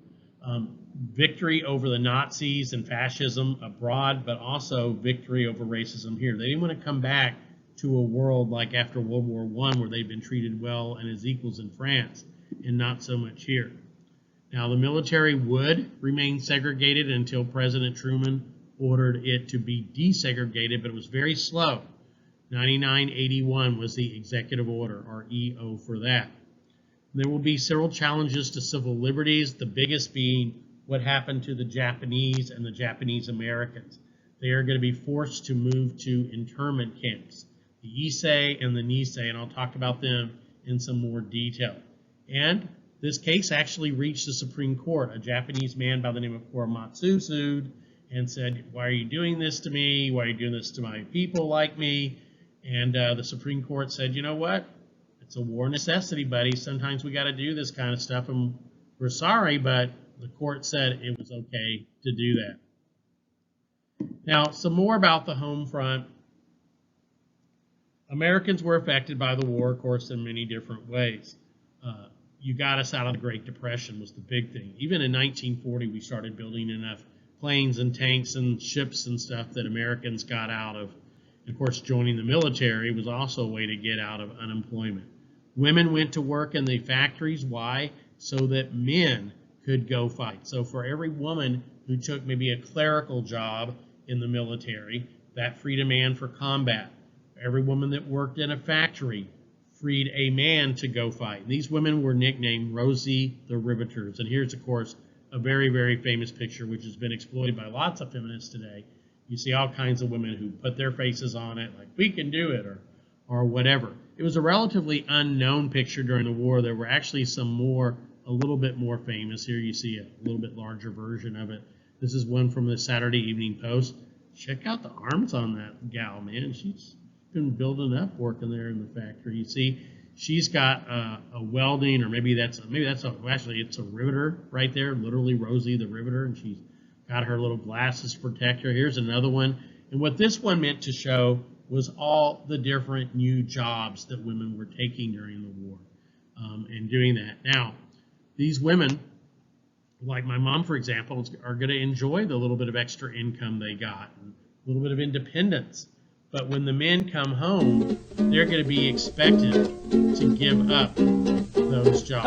Victory over the Nazis and fascism abroad, but also victory over racism here. They didn't want to come back to a world like after World War I, where they'd been treated well and as equals in France, and not so much here. Now, the military would remain segregated until President Truman ordered it to be desegregated, but it was very slow. 9981 was the executive order, or EO for that. There will be several challenges to civil liberties, the biggest being what happened to the Japanese and the Japanese Americans. They are going to be forced to move to internment camps, the Issei and the Nisei, and I'll talk about them in some more detail. And this case actually reached the Supreme Court. A Japanese man by the name of Korematsu sued and said, "Why are you doing this to me? Why are you doing this to my people like me?" And the Supreme Court said, you know what? It's a war necessity, buddy. Sometimes we got to do this kind of stuff, and we're sorry, but the court said it was okay to do that. Now, some more about the home front. Americans were affected by the war, of course, in many different ways. You got us out of the Great Depression was the big thing. Even in 1940, we started building enough planes and tanks and ships and stuff that Americans got out of. And of course, joining the military was also a way to get out of unemployment. Women went to work in the factories. Why? So that men could go fight. So for every woman who took maybe a clerical job in the military, that freed a man for combat. Every woman that worked in a factory freed a man to go fight. And these women were nicknamed Rosie the Riveters. And here's, of course, a very, very famous picture which has been exploited by lots of feminists today. You see all kinds of women who put their faces on it, like, we can do it, or whatever. It was a relatively unknown picture during the war. There were actually some a little bit more famous. Here you see a little bit larger version of it. This is one from the Saturday Evening Post. Check out the arms on that gal, man. She's been building up working there in the factory. You see, she's got a welding, or actually it's a riveter right there, literally Rosie the Riveter, and she's got her little glasses to protect her. Here's another one. And what this one meant to show was all the different new jobs that women were taking during the war and doing that. Now, these women like my mom, for example, are going to enjoy the little bit of extra income they got and a little bit of independence. But when the men come home, they're going to be expected to give up those jobs.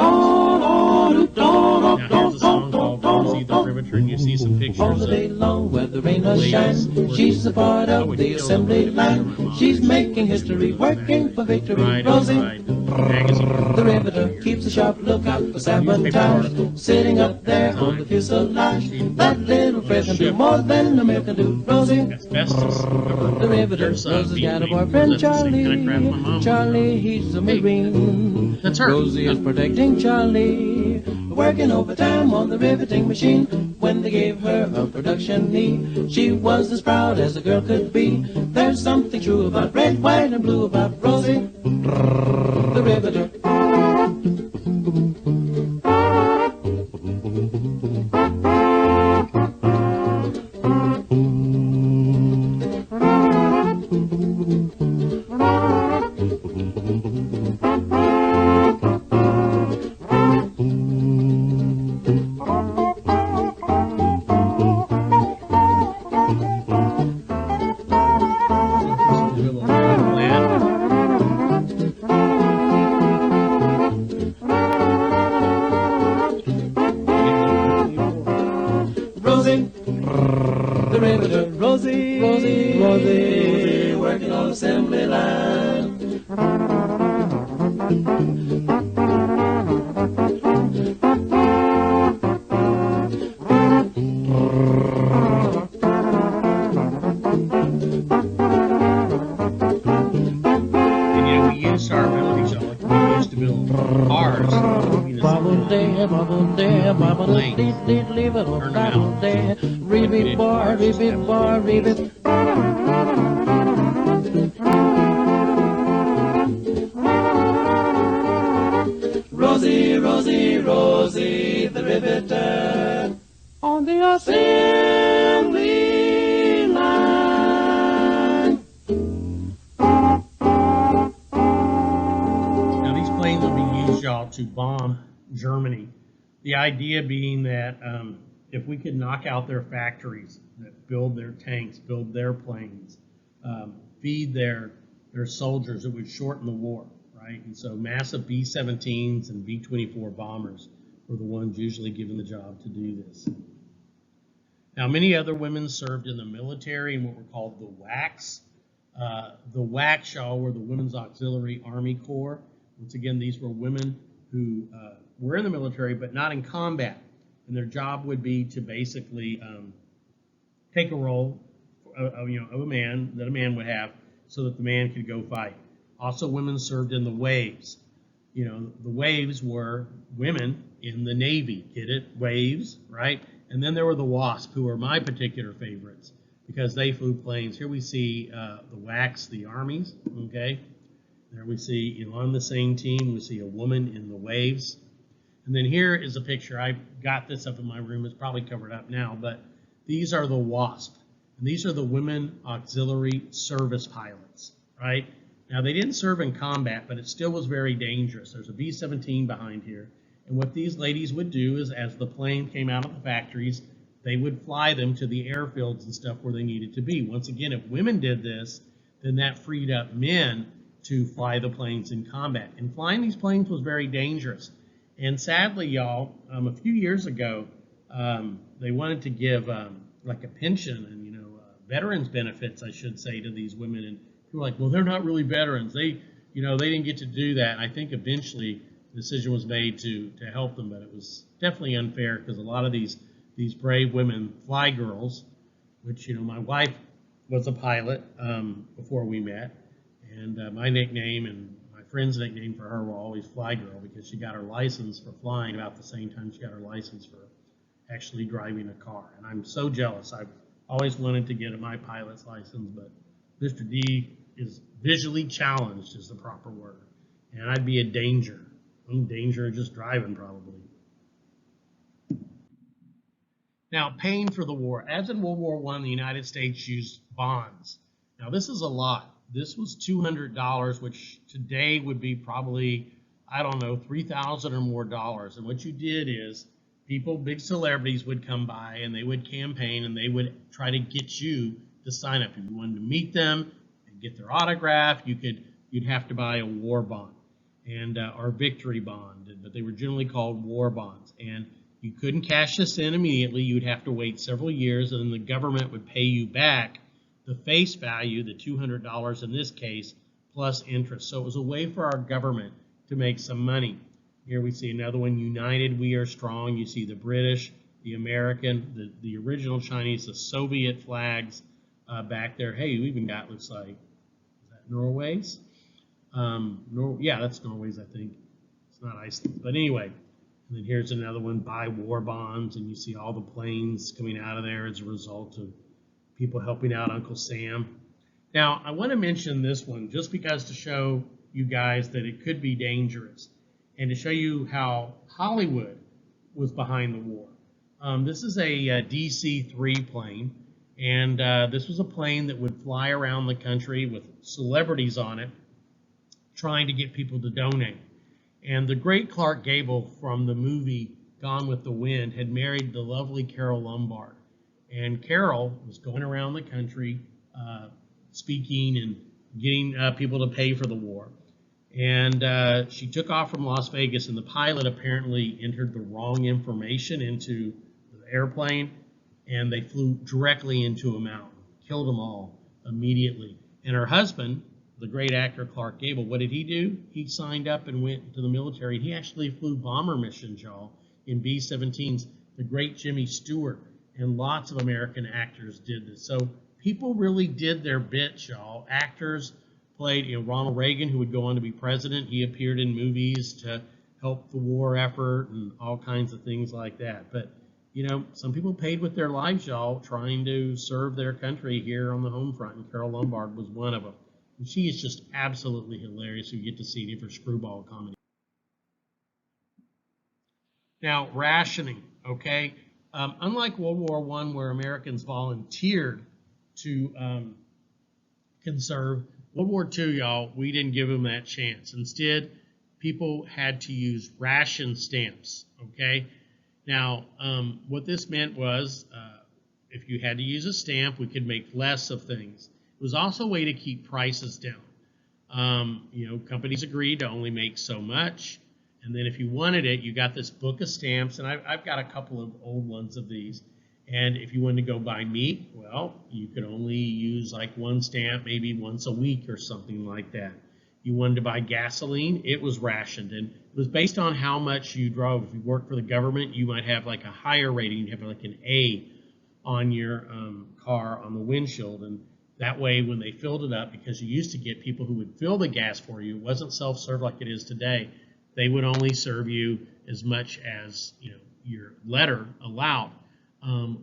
Now here's a song called Rosie the Riveter, and you see some pictures all the day long where the rain or shine. She's a part of the assembly line. She's making history, working for victory. Rosie, the riveter, keeps a sharp lookout for sabotage. Sitting up there on the fuselage, that little friend can do more than a man can do. Rosie, the riveter, Rosie's got a boyfriend, Charlie. Charlie, he's a Marine. That's her. Rosie is protecting Charlie, working overtime on the riveting machine. When they gave her a production knee, she was as proud as a girl could be. There's something true about red, white, and blue about Rosie, the riveter. Rosie, the riveter, Rosie, Rosie, Rosie, working on assembly line. We used our abilities, like we used to build cars. Bubble day, bubble day, bubble day, leave it on bubble day. Read boy, read boy, read it. Rosie, Rosie, Rosie, the riveter, on the assembly line. Now these planes would be used, y'all, to bomb Germany. The idea being that if we could knock out their factories that build their tanks, build their planes, feed their soldiers, it would shorten the war, right? And so massive B-17s and B-24 bombers were the ones usually given the job to do this. Now, many other women served in the military in what were called the WACs. The WACs, y'all, were the Women's Auxiliary Army Corps. Once again, these were women who were in the military but not in combat. And their job would be to basically take a role of a man that a man would have so that the man could go fight. Also, women served in the waves. You know, the waves were women in the Navy. Get it? Waves, right? And then there were the WASP, who are my particular favorites because they flew planes. Here we see the WACs, the armies, okay? There we see, on the same team, we see a woman in the waves. And then here is a picture. I got this up in my room. It's probably covered up now, but these are the WASP. And these are the Women Auxiliary Service Pilots, right? Now, they didn't serve in combat, but it still was very dangerous. There's a B-17 behind here. And what these ladies would do is, as the plane came out of the factories, they would fly them to the airfields and stuff where they needed to be. Once again, if women did this, then that freed up men to fly the planes in combat. And flying these planes was very dangerous. And sadly, y'all, a few years ago, they wanted to give like a pension and, veterans benefits, I should say, to these women. And people were like, well, they're not really veterans. They didn't get to do that. And I think eventually the decision was made to help them, but it was definitely unfair because a lot of these brave women, fly girls, which, my wife was a pilot before we met, and my nickname and my friend's nickname for her were always Fly Girl because she got her license for flying about the same time she got her license for actually driving a car. And I'm so jealous. I've always wanted to get my pilot's license, but Mr. D is visually challenged is the proper word. And I'd be a danger. I'm in danger of just driving probably. Now, paying for the war. As in World War I, the United States used bonds. Now, this is a lot. This was $200, which today would be probably, I don't know, $3,000 or more dollars. And what you did is people, big celebrities would come by and they would campaign and they would try to get you to sign up. If you wanted to meet them and get their autograph, you'd have to buy a war bond and or victory bond, but they were generally called war bonds. And you couldn't cash this in immediately. You'd have to wait several years, and then the government would pay you back the face value, the $200 in this case, plus interest. So it was a way for our government to make some money. Here we see another one, United We Are Strong. You see the British, the American, the original Chinese, the Soviet flags back there. Hey, you even got, looks like, is that Norway's? Yeah, that's Norway's, I think. It's not Iceland. But anyway, and then here's another one, buy war bonds, and you see all the planes coming out of there as a result of people helping out Uncle Sam. Now, I want to mention this one just because to show you guys that it could be dangerous and to show you how Hollywood was behind the war. This is a DC-3 plane, and this was a plane that would fly around the country with celebrities on it trying to get people to donate. And the great Clark Gable from the movie Gone with the Wind had married the lovely Carol Lombard. And Carol was going around the country speaking and getting people to pay for the war. And she took off from Las Vegas, and the pilot apparently entered the wrong information into the airplane, and they flew directly into a mountain, killed them all immediately. And her husband, the great actor Clark Gable, what did he do? He signed up and went to the military. He actually flew bomber missions, y'all, in B-17s. The great Jimmy Stewart and lots of American actors did this. So people really did their bit, y'all. Actors played, Ronald Reagan, who would go on to be president. He appeared in movies to help the war effort and all kinds of things like that. But, some people paid with their lives, y'all, trying to serve their country here on the home front, and Carol Lombard was one of them. And she is just absolutely hilarious. You get to see it for screwball comedy. Now, rationing, okay? Unlike World War I, where Americans volunteered to conserve, World War II, y'all, we didn't give them that chance. Instead, people had to use ration stamps, okay? Now, what this meant was if you had to use a stamp, we could make less of things. It was also a way to keep prices down. Companies agreed to only make so much. And then if you wanted it, you got this book of stamps, and I've got a couple of old ones of these. And if you wanted to go buy meat, well, you could only use like one stamp maybe once a week or something like that. You wanted to buy gasoline, it was rationed. And it was based on how much you drove. If you worked for the government, you might have like a higher rating. You'd have like an A on your car on the windshield. And that way, when they filled it up, because you used to get people who would fill the gas for you, it wasn't self-serve like it is today. They would only serve you as much as your letter allowed.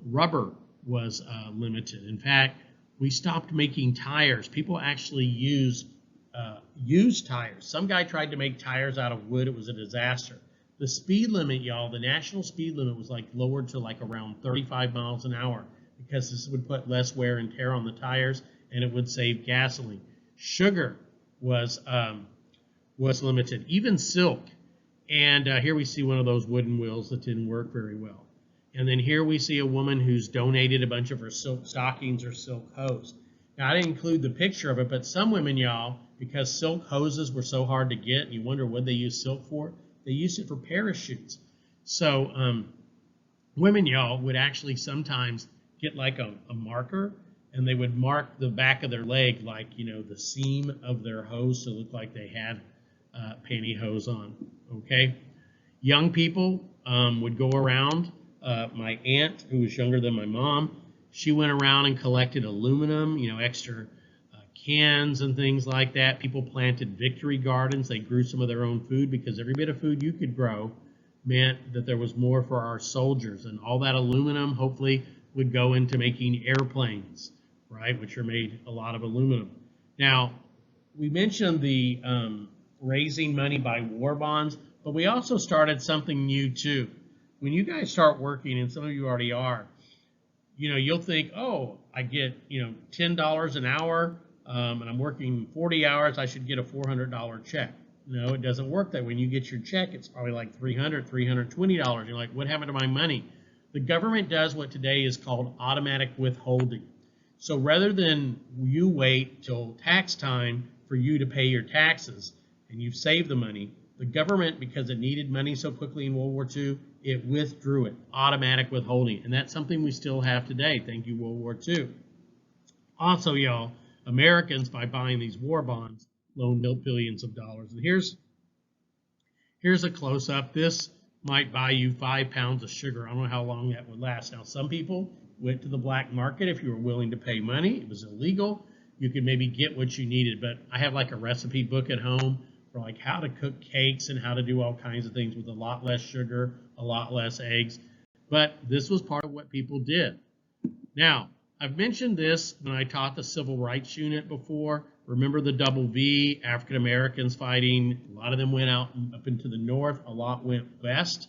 Rubber was limited. In fact, we stopped making tires. People actually used tires. Some guy tried to make tires out of wood. It was a disaster. The speed limit, y'all, the national speed limit was lowered to around 35 miles an hour because this would put less wear and tear on the tires, and it would save gasoline. Sugar was limited, even silk. And here we see one of those wooden wheels that didn't work very well. And then here we see a woman who's donated a bunch of her silk stockings or silk hose. Now, I didn't include the picture of it, but some women, y'all, because silk hoses were so hard to get, and you wonder what they used silk for, they used it for parachutes. So women, y'all, would actually sometimes get a marker, and they would mark the back of their leg, the seam of their hose to look like they had pantyhose on, okay? Young people would go around. My aunt, who was younger than my mom, she went around and collected aluminum, extra cans and things like that. People planted victory gardens. They grew some of their own food because every bit of food you could grow meant that there was more for our soldiers. And all that aluminum hopefully would go into making airplanes, right, which are made a lot of aluminum. Now, we mentioned the raising money by war bonds, but we also started something new too. When you guys start working, and some of you already are, you'll think, oh, I get, $10 an hour, and I'm working 40 hours, I should get a $400 check. No, it doesn't work that way. When you get your check, it's probably like $300, $320. You're like, what happened to my money? The government does what today is called automatic withholding. So rather than you wait till tax time for you to pay your taxes and you've saved the money, the government, because it needed money so quickly in World War II, it withdrew it, automatic withholding. And that's something we still have today. Thank you, World War II. Also, y'all, Americans, by buying these war bonds, loaned billions of dollars. And here's a close-up. This might buy you 5 pounds of sugar. I don't know how long that would last. Now, some people went to the black market if you were willing to pay money. It was illegal. You could maybe get what you needed. But I have like a recipe book at home for like how to cook cakes and how to do all kinds of things with a lot less sugar, a lot less eggs. But this was part of what people did. Now, I've mentioned this when I taught the Civil Rights Unit before. Remember the WW2, African Americans fighting. A lot of them went out up into the north. A lot went west.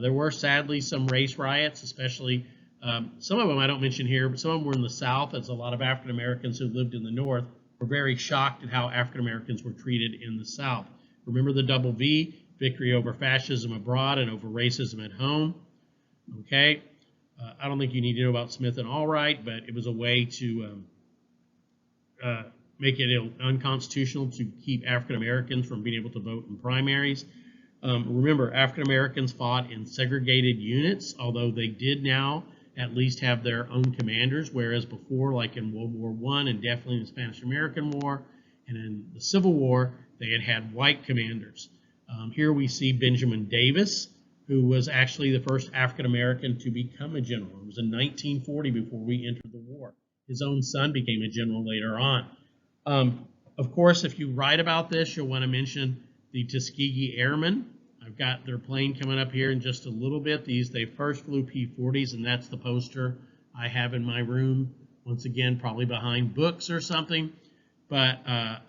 There were sadly some race riots, especially some of them I don't mention here, but some of them were in the south, as a lot of African Americans who lived in the north were very shocked at how African Americans were treated in the south. Remember the WW2, victory over fascism abroad and over racism at home. Okay. I don't think you need to know about Smith and Allwright, but it was a way to make it unconstitutional to keep African Americans from being able to vote in primaries. Remember, African Americans fought in segregated units, although they did now at least have their own commanders, whereas before, like in World War I and definitely in the Spanish-American War and in the Civil War, they had white commanders. Here we see Benjamin Davis, who was actually the first African American to become a general. It was in 1940 before we entered the war. His own son became a general later on. Of course, if you write about this, you'll want to mention the Tuskegee Airmen. I've got their plane coming up here in just a little bit. They first flew P-40s, and that's the poster I have in my room. Once again, probably behind books or something, but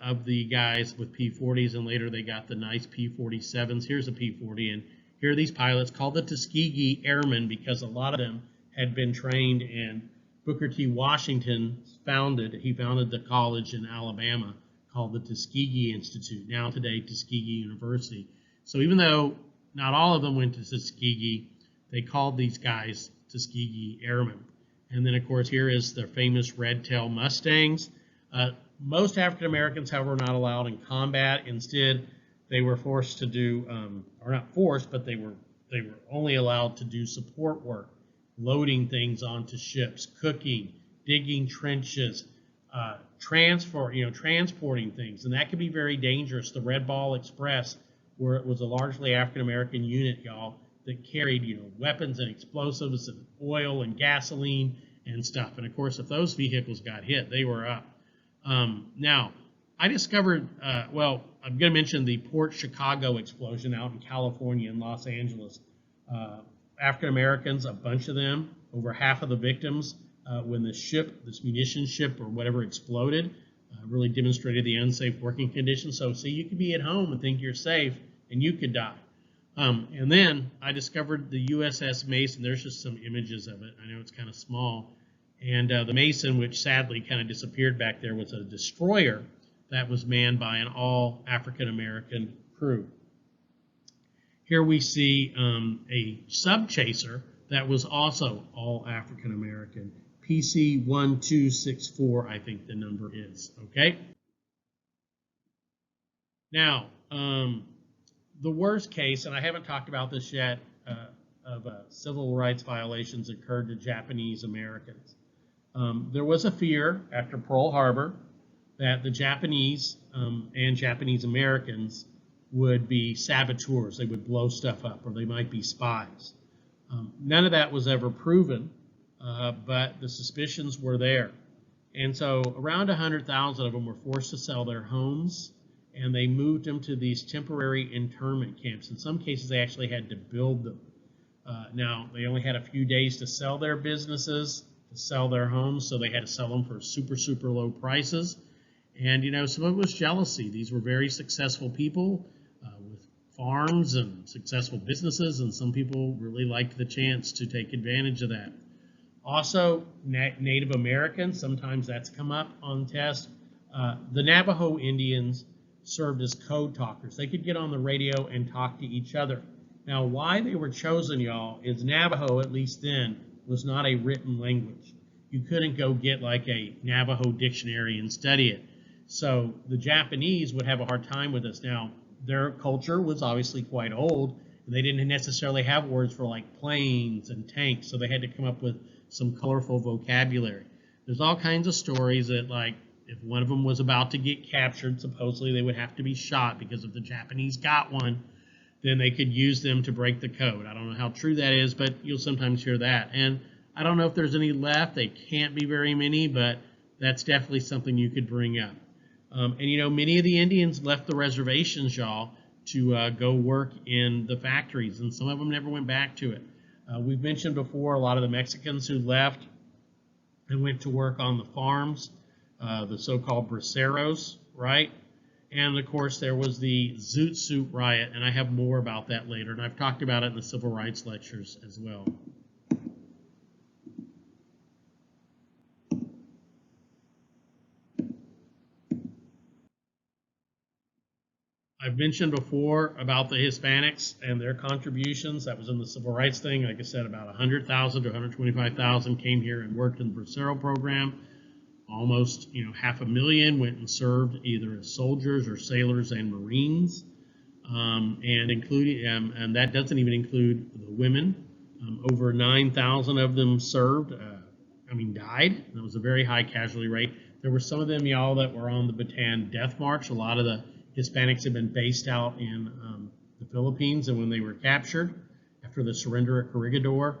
of the guys with P-40s, and later they got the nice P-47s. Here's a P-40, and here are these pilots called the Tuskegee Airmen because a lot of them had been trained, and Booker T. Washington founded the college in Alabama called the Tuskegee Institute, now today Tuskegee University. So even though not all of them went to Tuskegee, they called these guys Tuskegee Airmen. And then, of course, here is their famous red-tailed Mustangs. Most African Americans, however, were not allowed in combat. Instead, they were forced to do, or not forced, but they were only allowed to do support work, loading things onto ships, cooking, digging trenches, transporting things, and that could be very dangerous. The Red Ball Express, where it was a largely African American unit, y'all, that carried, weapons and explosives and oil and gasoline and stuff. And of course, if those vehicles got hit, they were up. Now, I discovered, I'm going to mention the Port Chicago explosion out in California and Los Angeles. African Americans, a bunch of them, over half of the victims, when the ship, this munitions ship or whatever exploded, really demonstrated the unsafe working conditions. So see, you could be at home and think you're safe, and you could die. And then I discovered the USS Mason. There's just some images of it. I know it's kind of small. And the Mason, which sadly kind of disappeared back there, was a destroyer that was manned by an all African American crew. Here we see a sub chaser that was also all African American. PC-1264, I think the number is, okay? Now, the worst case, and I haven't talked about this yet, of civil rights violations occurred to Japanese Americans. There was a fear after Pearl Harbor that the Japanese and Japanese Americans would be saboteurs. They would blow stuff up, or they might be spies. None of that was ever proven, but the suspicions were there. And so around 100,000 of them were forced to sell their homes, and they moved them to these temporary internment camps. In some cases, they actually had to build them. Now, they only had a few days to sell their businesses, to sell their homes, so they had to sell them for super, super low prices. And, some of it was jealousy. These were very successful people with farms and successful businesses, and some people really liked the chance to take advantage of that. Also, Native Americans, sometimes that's come up on tests. The Navajo Indians served as code talkers. They could get on the radio and talk to each other. Now, why they were chosen, y'all, is Navajo, at least then, was not a written language. You couldn't go get like a Navajo dictionary and study it. So the Japanese would have a hard time with us. Now, their culture was obviously quite old, and they didn't necessarily have words for like planes and tanks, so they had to come up with some colorful vocabulary. There's all kinds of stories that, like, if one of them was about to get captured, supposedly they would have to be shot, because if the Japanese got one, then they could use them to break the code. I don't know how true that is, but you'll sometimes hear that. And I don't know if there's any left. They can't be very many, but that's definitely something you could bring up. And, you know, many of the Indians left the reservations, y'all, to go work in the factories, and some of them never went back to it. We've mentioned before a lot of the Mexicans who left and went to work on the farms, the so-called braceros, right? And, of course, there was the Zoot Suit riot, and I have more about that later, and I've talked about it in the civil rights lectures as well. I've mentioned before about the Hispanics and their contributions. That was in the civil rights thing. Like I said, about 100,000 to 125,000 came here and worked in the Bracero program. Almost, 500,000 went and served either as soldiers or sailors and Marines, and that doesn't even include the women. Over 9,000 of them served. Died. That was a very high casualty rate. There were some of them, y'all, that were on the Bataan Death March. A lot of the Hispanics had been based out in the Philippines, and when they were captured after the surrender at Corregidor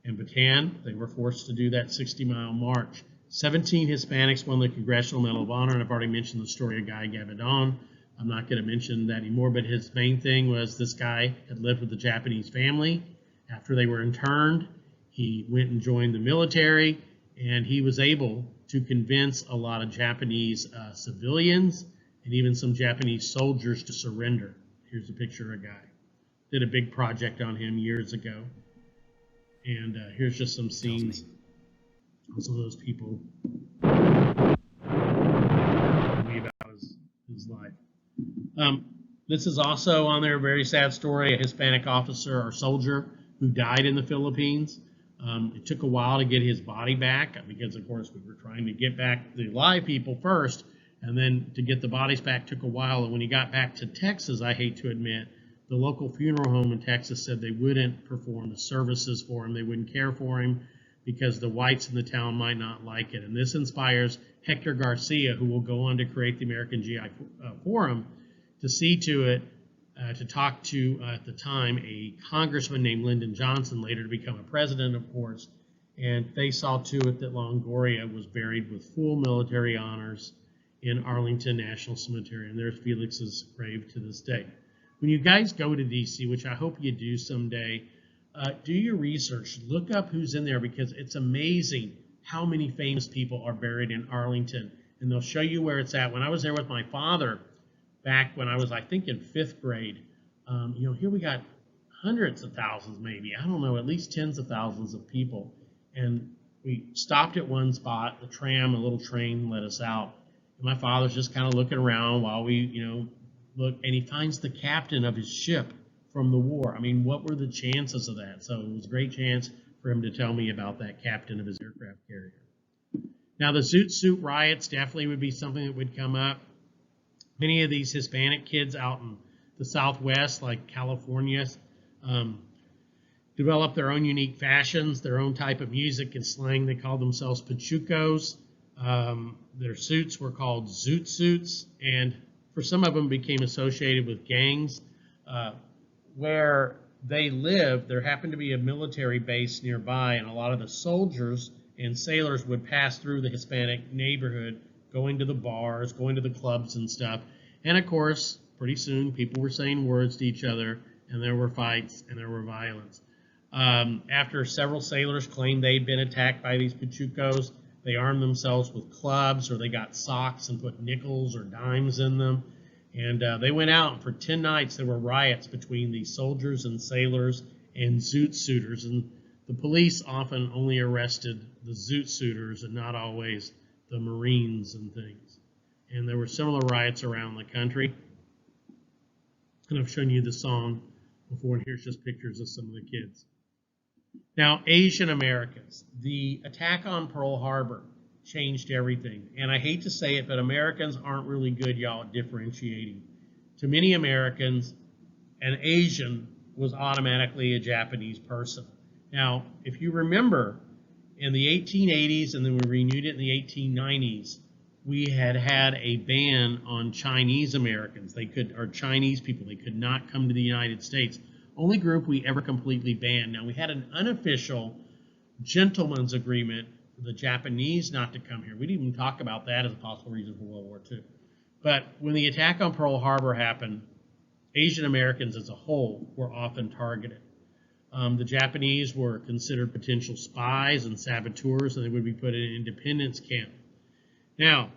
and Bataan, they were forced to do that 60-mile march. 17 Hispanics won the Congressional Medal of Honor, and I've already mentioned the story of Guy Gavidon. I'm not going to mention that anymore, but his main thing was this guy had lived with a Japanese family. After they were interned, he went and joined the military, and he was able to convince a lot of Japanese civilians and even some Japanese soldiers to surrender. Here's a picture of a guy. Did a big project on him years ago. And here's just some scenes of some of those people telling me about his life. This is also on there, a very sad story, a Hispanic officer or soldier who died in the Philippines. It took a while to get his body back because, of course, we were trying to get back the live people first, and then to get the bodies back took a while. And when he got back to Texas, I hate to admit, the local funeral home in Texas said they wouldn't perform the services for him. They wouldn't care for him because the whites in the town might not like it. And this inspires Hector Garcia, who will go on to create the American GI Forum, to see to it, to talk to, at the time, a congressman named Lyndon Johnson, later to become a president, of course. And they saw to it that Longoria was buried with full military honors in Arlington National Cemetery, and there's Felix's grave to this day. When you guys go to D.C., which I hope you do someday, do your research. Look up who's in there, because it's amazing how many famous people are buried in Arlington, and they'll show you where it's at. When I was there with my father back when I was, I think, in 5th grade, here we got hundreds of thousands, maybe, I don't know, at least tens of thousands of people. And we stopped at one spot, the tram, a little train let us out. My father's just kind of looking around while we, look, and he finds the captain of his ship from the war. I mean, what were the chances of that? So it was a great chance for him to tell me about that captain of his aircraft carrier. Now, the Zoot Suit riots definitely would be something that would come up. Many of these Hispanic kids out in the Southwest, like California, developed their own unique fashions, their own type of music and slang. They called themselves pachucos. Their suits were called zoot suits, and for some of them became associated with gangs. Where they lived, there happened to be a military base nearby, and a lot of the soldiers and sailors would pass through the Hispanic neighborhood, going to the bars, going to the clubs and stuff. And of course, pretty soon people were saying words to each other, and there were fights and there were violence. After several sailors claimed they'd been attacked by these pachucos, they armed themselves with clubs, or they got socks and put nickels or dimes in them. And they went out, and for 10 nights there were riots between the soldiers and sailors and zoot suiters. And the police often only arrested the zoot suiters and not always the Marines and things. And there were similar riots around the country. And I've shown you the song before, and here's just pictures of some of the kids. Now, Asian Americans. The attack on Pearl Harbor changed everything. And I hate to say it, but Americans aren't really good, y'all, at differentiating. To many Americans, an Asian was automatically a Japanese person. Now, if you remember, in the 1880s, and then we renewed it in the 1890s, we had a ban on Chinese Americans. Or Chinese people. They could not come to the United States. Only group we ever completely banned. Now, we had an unofficial gentleman's agreement for the Japanese not to come here. We didn't even talk about that as a possible reason for World War II. But when the attack on Pearl Harbor happened, Asian Americans as a whole were often targeted. The Japanese were considered potential spies and saboteurs, and they would be put in an independence camp. Now,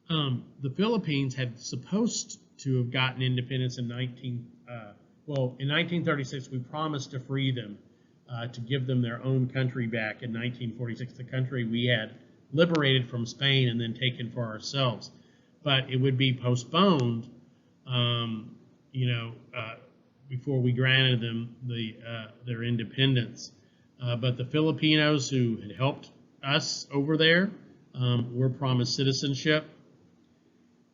the Philippines had supposed to have gotten independence in 1936. We promised to free them, to give them their own country back in 1946, the country we had liberated from Spain and then taken for ourselves. But it would be postponed, before we granted them their independence. But the Filipinos who had helped us over there were promised citizenship.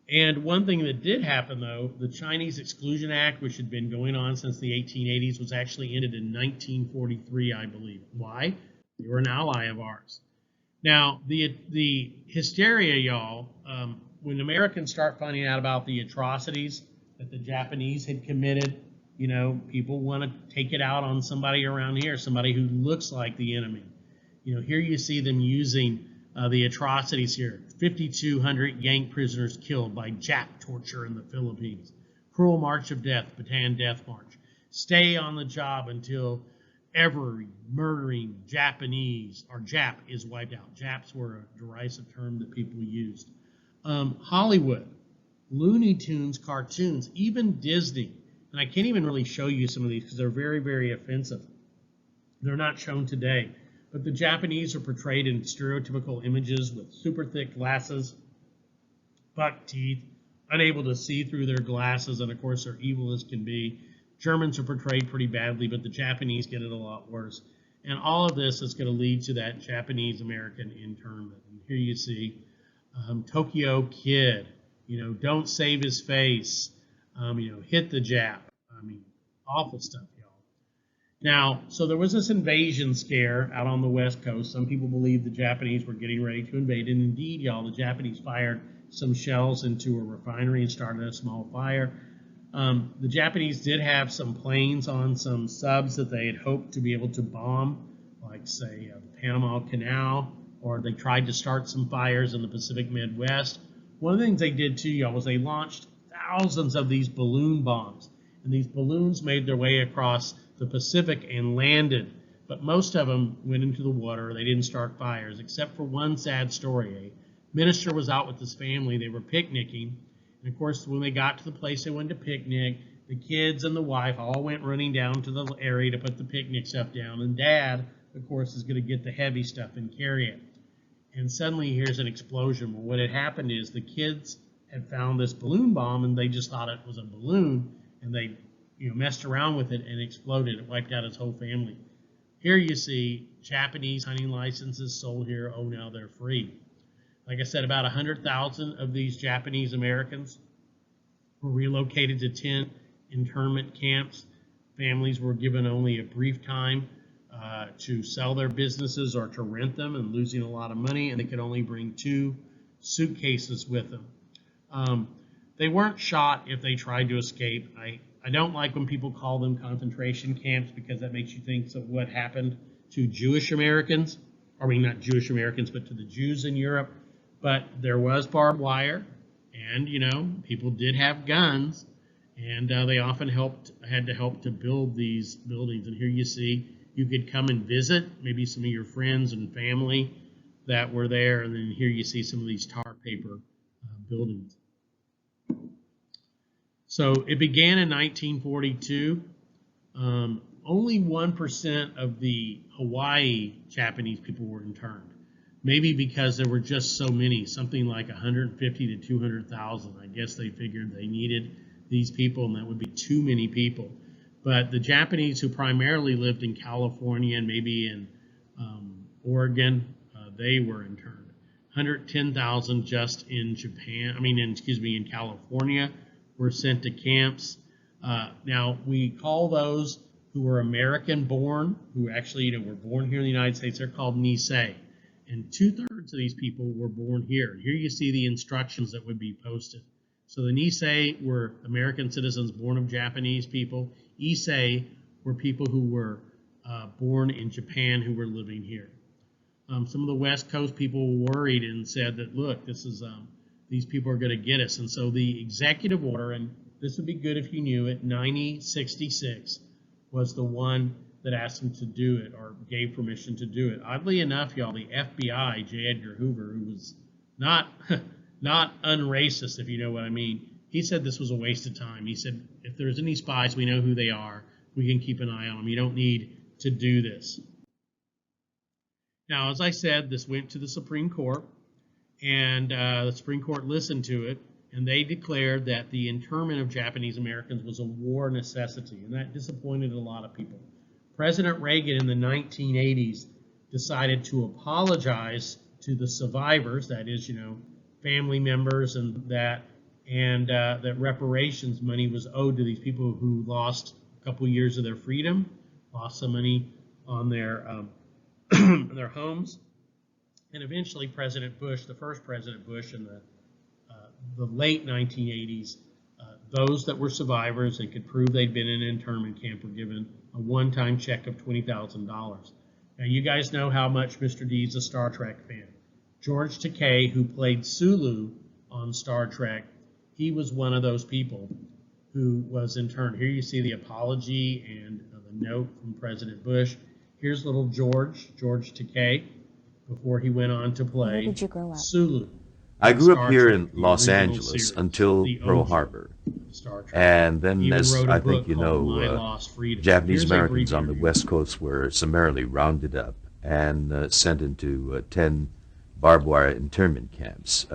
And one thing that did happen, though, the Chinese Exclusion Act, which had been going on since the 1880s, was actually ended in 1943, I believe. Why? They were an ally of ours. Now, the hysteria, y'all, when Americans start finding out about the atrocities that the Japanese had committed, people want to take it out on somebody around here, somebody who looks like the enemy. Here you see them using the atrocities here. 5,200 Yank prisoners killed by Jap torture in the Philippines. Cruel March of Death, Bataan Death March. Stay on the job until every murdering Japanese or Jap is wiped out. Japs were a derisive term that people used. Hollywood, Looney Tunes, cartoons, even Disney. And I can't even really show you some of these because they're very, very offensive. They're not shown today. But the Japanese are portrayed in stereotypical images with super thick glasses, buck teeth, unable to see through their glasses, and of course they're evil as can be. Germans are portrayed pretty badly, but the Japanese get it a lot worse. And all of this is going to lead to that Japanese-American internment. And here you see Tokyo Kid, don't save his face, hit the Jap. Awful stuff. Now, so there was this invasion scare out on the West Coast. Some people believe the Japanese were getting ready to invade. And indeed, y'all, the Japanese fired some shells into a refinery and started a small fire. The Japanese did have some planes on some subs that they had hoped to be able to bomb, like, say, the Panama Canal, or they tried to start some fires in the Pacific Midwest. One of the things they did, too, y'all, was they launched thousands of these balloon bombs. And these balloons made their way across the Pacific and landed, but most of them went into the water. They didn't start fires, except for one sad story. A minister was out with his family. They were picnicking, and of course, when they got to the place they wanted to picnic, the kids and the wife all went running down to the area to put the picnic stuff down, and Dad, of course, is going to get the heavy stuff and carry it. And suddenly, he hears an explosion. Well, what had happened is the kids had found this balloon bomb, and they just thought it was a balloon, and they messed around with it and exploded. It wiped out his whole family. Here you see Japanese hunting licenses sold here. Oh, now they're free. Like I said, about 100,000 of these Japanese Americans were relocated to tent internment camps. Families were given only a brief time to sell their businesses or to rent them, and losing a lot of money, and they could only bring 2 suitcases with them. They weren't shot if they tried to escape. I don't like when people call them concentration camps because that makes you think of what happened to Jewish Americans. I mean, not Jewish Americans, but to the Jews in Europe. But there was barbed wire, and, people did have guns, and they often had to help to build these buildings. And here you see, you could come and visit, maybe some of your friends and family that were there, and then here you see some of these tar paper buildings. So it began in 1942. Only 1% of the Hawaii Japanese people were interned. maybe because there were just so many, something like 150 to 200,000. I guess they figured they needed these people, and that would be too many people. But the Japanese who primarily lived in California and maybe in Oregon, they were interned. 110,000 just in Japan, in California were sent to camps. Now, we call those who were American born, who actually were born here in the United States, they're called Nisei. And 2/3 of these people were born here. Here you see the instructions that would be posted. So the Nisei were American citizens born of Japanese people. Issei were people who were born in Japan who were living here. Some of the West Coast people were worried and said that, look, this is these people are going to get us. And so the executive order, and this would be good if you knew it, 9066 was the one that asked them to do it or gave permission to do it. Oddly enough, y'all, the FBI, J. Edgar Hoover, who was not not unracist, if you know what I mean, he said this was a waste of time. He said, if there's any spies, we know who they are. We can keep an eye on them. You don't need to do this. Now, as I said, this went to the Supreme Court, and the Supreme Court listened to it, and they declared that the internment of Japanese Americans was a war necessity, and that disappointed a lot of people. President Reagan in the 1980s decided to apologize to the survivors, that is, family members, and that reparations money was owed to these people who lost a couple years of their freedom, lost some money on their their homes, and eventually President Bush, the first President Bush in the late 1980s, those that were survivors and could prove they'd been in an internment camp were given a one-time check of $20,000. Now, you guys know how much Mr. D is a Star Trek fan. George Takei, who played Sulu on Star Trek, he was one of those people who was interned. Here you see the apology and the note from President Bush. Here's little George Takei, before he went on to play Where did you grow up? Sulu. I grew up Star here Trek, in the Los original Angeles series, until the Pearl OG Harbor. Star Trek. And then, Even as wrote a I think book you called My know, Lost Freedom. Japanese Here's a Americans brief on the interview. West Coast were summarily rounded up and sent into 10 barbed wire internment camps.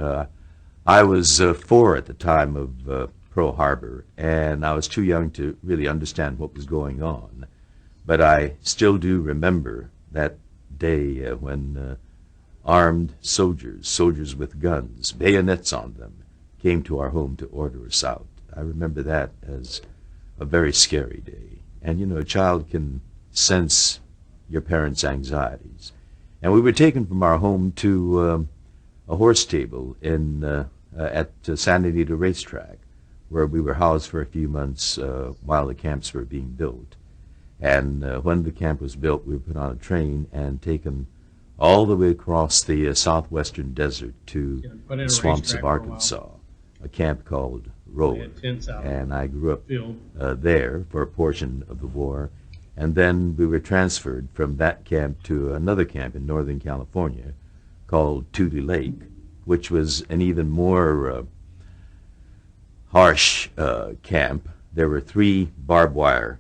I was 4 at the time of Pearl Harbor, and I was too young to really understand what was going on. But I still do remember that day when armed soldiers with guns, bayonets on them, came to our home to order us out. I remember that as a very scary day. And, a child can sense your parents' anxieties. And we were taken from our home to a horse stable at San Anita Racetrack, where we were housed for a few months while the camps were being built. And when the camp was built, we were put on a train and taken all the way across the southwestern desert to the swamps of Arkansas, a camp called Roller. And I grew up there for a portion of the war. And then we were transferred from that camp to another camp in Northern California called Tootie Lake, which was an even more harsh camp. There were 3 barbed wire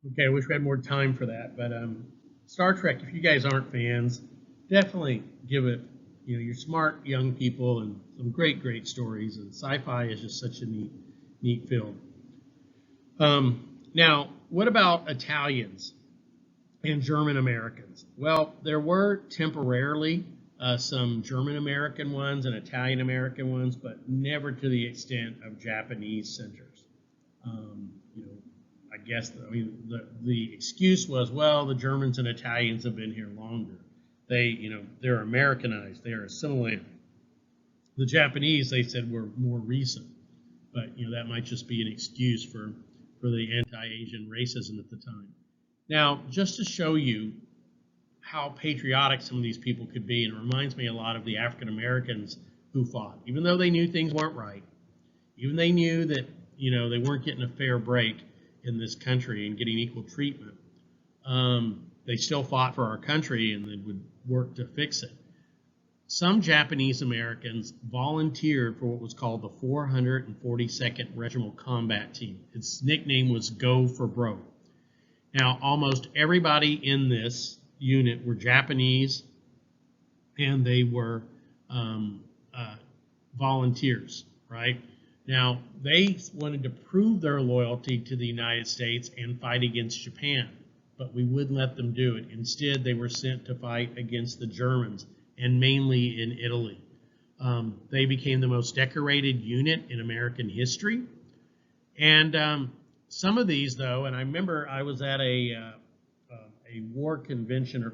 Okay, I wish we had more time for that, but Star Trek, if you guys aren't fans, definitely give it, you're smart young people and some great, great stories, and sci-fi is just such a neat field. Now, what about Italians and German Americans? Well, there were temporarily some German American ones and Italian American ones, but never to the extent of Japanese centers. I guess the excuse was, well, the Germans and Italians have been here longer. They're Americanized, they are assimilated. The Japanese, they said, were more recent, but that might just be an excuse for the anti-Asian racism at the time. Now, just to show you how patriotic some of these people could be, and it reminds me a lot of the African Americans who fought, even though they knew things weren't right, even they knew that they weren't getting a fair break in this country and getting equal treatment. They still fought for our country and they would work to fix it. Some Japanese Americans volunteered for what was called the 442nd Regimental Combat Team. Its nickname was Go for Broke. Now, almost everybody in this unit were Japanese, and they were volunteers, right? Now, they wanted to prove their loyalty to the United States and fight against Japan, but we wouldn't let them do it. Instead, they were sent to fight against the Germans, and mainly in Italy. They became the most decorated unit in American history. And some of these, though, and I remember I was at a war convention or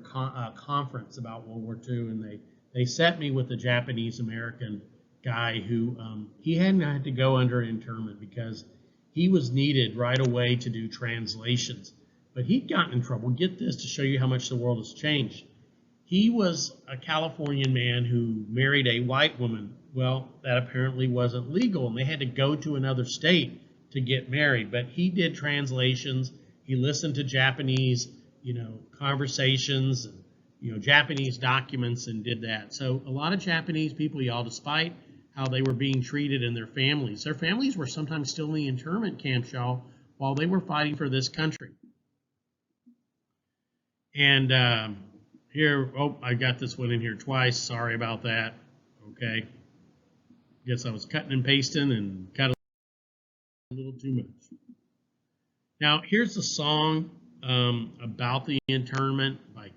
conference about World War II, and they set me with a Japanese American guy who he hadn't had to go under internment because he was needed right away to do translations. But he'd gotten in trouble. Get this to show you how much the world has changed. He was a Californian man who married a white woman. Well, that apparently wasn't legal, and they had to go to another state to get married. But he did translations. He listened to Japanese, conversations, and, Japanese documents, and did that. So a lot of Japanese people, y'all, despite how they were being treated in their families were sometimes still in the internment camps, y'all, while they were fighting for this country. And here, I got this one in here twice. Sorry about that. Okay. Guess I was cutting and pasting and cut a little too much. Now, here's the song about the internment by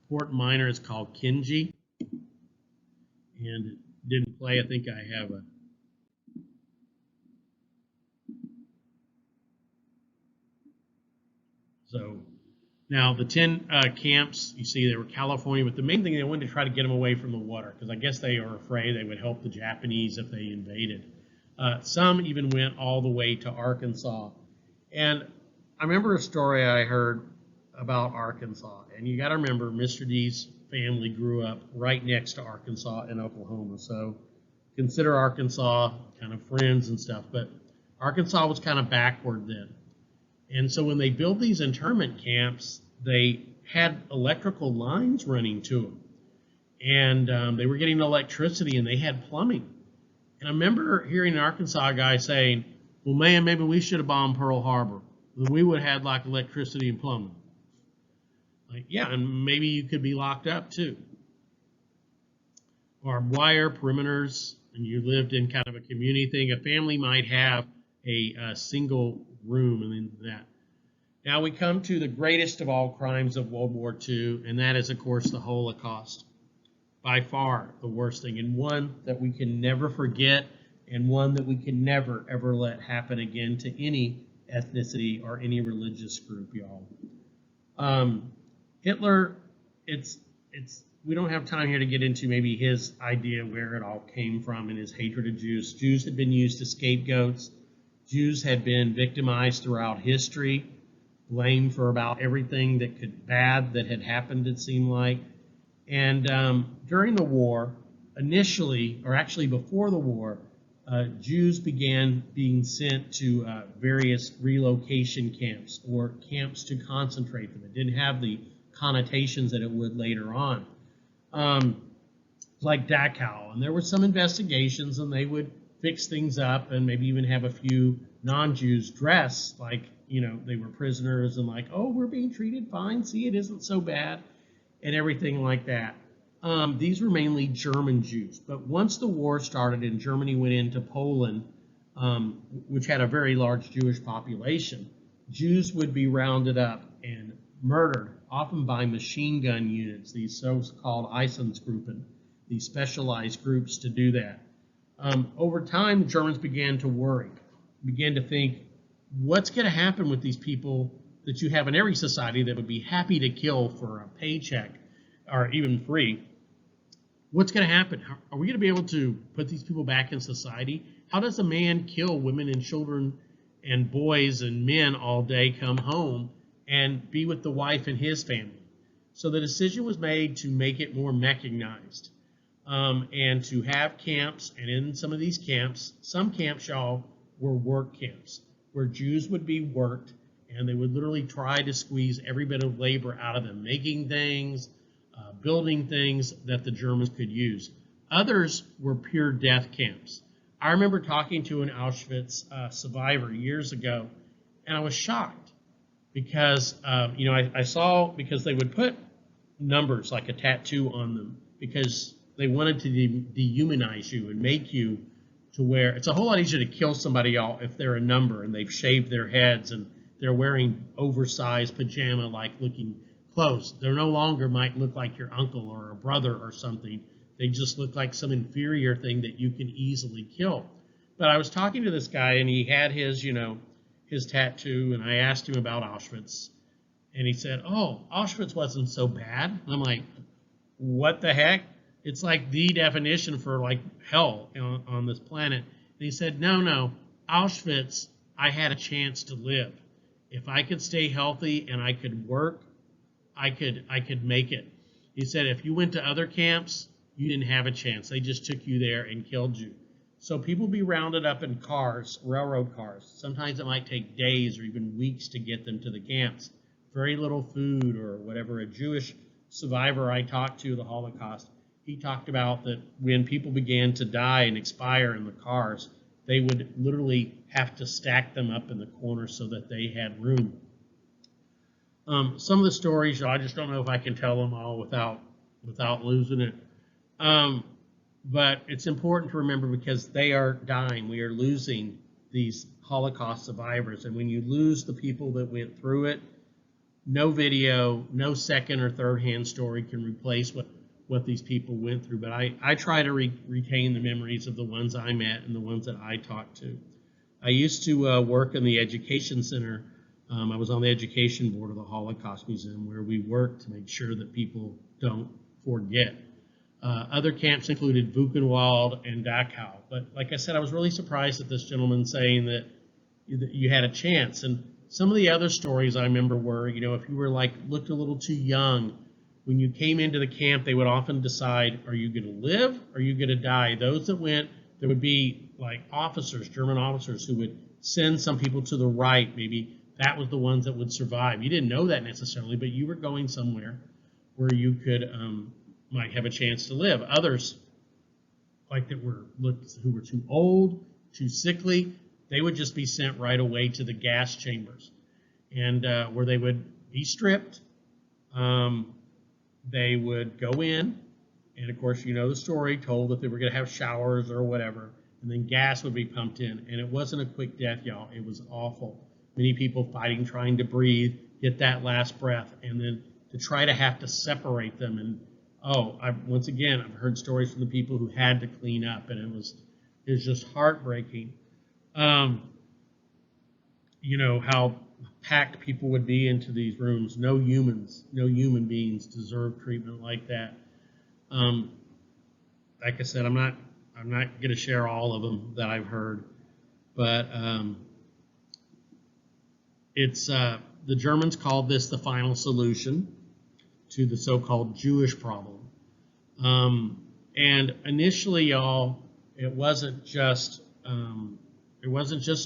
Port Minor. It's called Kenji. And it didn't play. I think I have a... So... Now, the 10 camps, you see, they were California, but the main thing, they wanted to try to get them away from the water, because I guess they were afraid they would help the Japanese if they invaded. Some even went all the way to Arkansas. And I remember a story I heard about Arkansas, and you got to remember, Mr. D's family grew up right next to Arkansas and Oklahoma, so consider Arkansas kind of friends and stuff, but Arkansas was kind of backward then. And so when they built these internment camps, they had electrical lines running to them. And they were getting electricity, and they had plumbing. And I remember hearing an Arkansas guy saying, well, man, maybe we should have bombed Pearl Harbor. We would have had, like, electricity and plumbing. Like, yeah, and maybe you could be locked up, too. Barbed wire, perimeters, and you lived in kind of a community thing. A family might have a single room and then that. Now we come to the greatest of all crimes of World War II, and that is, of course, the Holocaust. By far the worst thing, and one that we can never forget, and one that we can never, ever let happen again to any ethnicity or any religious group, y'all. Hitler, we don't have time here to get into maybe his idea where it all came from and his hatred of Jews. Jews had been used as scapegoats. Jews had been victimized throughout history, blamed for about everything bad that had happened, it seemed like. And during the war, initially, or actually before the war, Jews began being sent to various relocation camps or camps to concentrate them. It didn't have the connotations that it would later on. Like Dachau. And there were some investigations, and they would fix things up and maybe even have a few non-Jews dress like, they were prisoners and like, oh, we're being treated fine. See, it isn't so bad and everything like that. These were mainly German Jews. But once the war started and Germany went into Poland, which had a very large Jewish population, Jews would be rounded up and murdered, often by machine gun units, these so-called Einsatzgruppen, these specialized groups to do that. Over time, the Germans began to worry, began to think, what's going to happen with these people that you have in every society that would be happy to kill for a paycheck or even free? What's going to happen? Are we going to be able to put these people back in society? How does a man kill women and children and boys and men all day, come home, and be with the wife and his family? So the decision was made to make it more mechanized, and to have camps. And in some of these camps, some camps, y'all, were work camps, where Jews would be worked, and they would literally try to squeeze every bit of labor out of them, making things, building things that the Germans could use. Others were pure death camps. I remember talking to an Auschwitz survivor years ago, and I was shocked because, I saw, because they would put numbers like a tattoo on them because they wanted to dehumanize you and make you to where it's a whole lot easier to kill somebody, y'all, if they're a number and they've shaved their heads and they're wearing oversized pajama-like looking clothes. They no longer might look like your uncle or a brother or something. They just look like some inferior thing that you can easily kill. But I was talking to this guy, and he had his, his tattoo, and I asked him about Auschwitz. And he said, oh, Auschwitz wasn't so bad. And I'm like, what the heck? It's like the definition for like hell on this planet. And he said, no, Auschwitz, I had a chance to live. If I could stay healthy and I could work, I could make it. He said, if you went to other camps, you didn't have a chance. They just took you there and killed you. So people be rounded up in cars, railroad cars. Sometimes it might take days or even weeks to get them to the camps. Very little food or whatever. A Jewish survivor I talked to of the Holocaust, he talked about that when people began to die and expire in the cars, they would literally have to stack them up in the corner so that they had room. Some of the stories, I just don't know if I can tell them all without losing it. But it's important to remember because they are dying. We are losing these Holocaust survivors. And when you lose the people that went through it, no video, no second or third hand story can replace what these people went through. But I try to retain the memories of the ones I met and the ones that I talked to. I used to work in the education center. I was on the education board of the Holocaust Museum, where we worked to make sure that people don't forget. Other camps included Buchenwald and Dachau. But like I said, I was really surprised at this gentleman saying that you had a chance. And some of the other stories I remember were, if you were looked a little too young, when you came into the camp, they would often decide, are you going to live or are you going to die? Those that went, there would be officers, German officers, who would send some people to the right. Maybe that was the ones that would survive. You didn't know that necessarily, but you were going somewhere where you could might have a chance to live. Others, who were too old, too sickly, they would just be sent right away to the gas chambers, and where they would be stripped. They would go in, and of course, the story, told that they were going to have showers or whatever, and then gas would be pumped in, and it wasn't a quick death, y'all. It was awful. Many people fighting, trying to breathe, get that last breath, and then to try to have to separate them. And once again, I've heard stories from the people who had to clean up, and it was just heartbreaking. How packed people would be into these rooms. No human beings deserve treatment like that. Like I said, I'm not going to share all of them that I've heard, but it's the Germans called this the final solution to the so-called Jewish problem. And initially, y'all, it wasn't just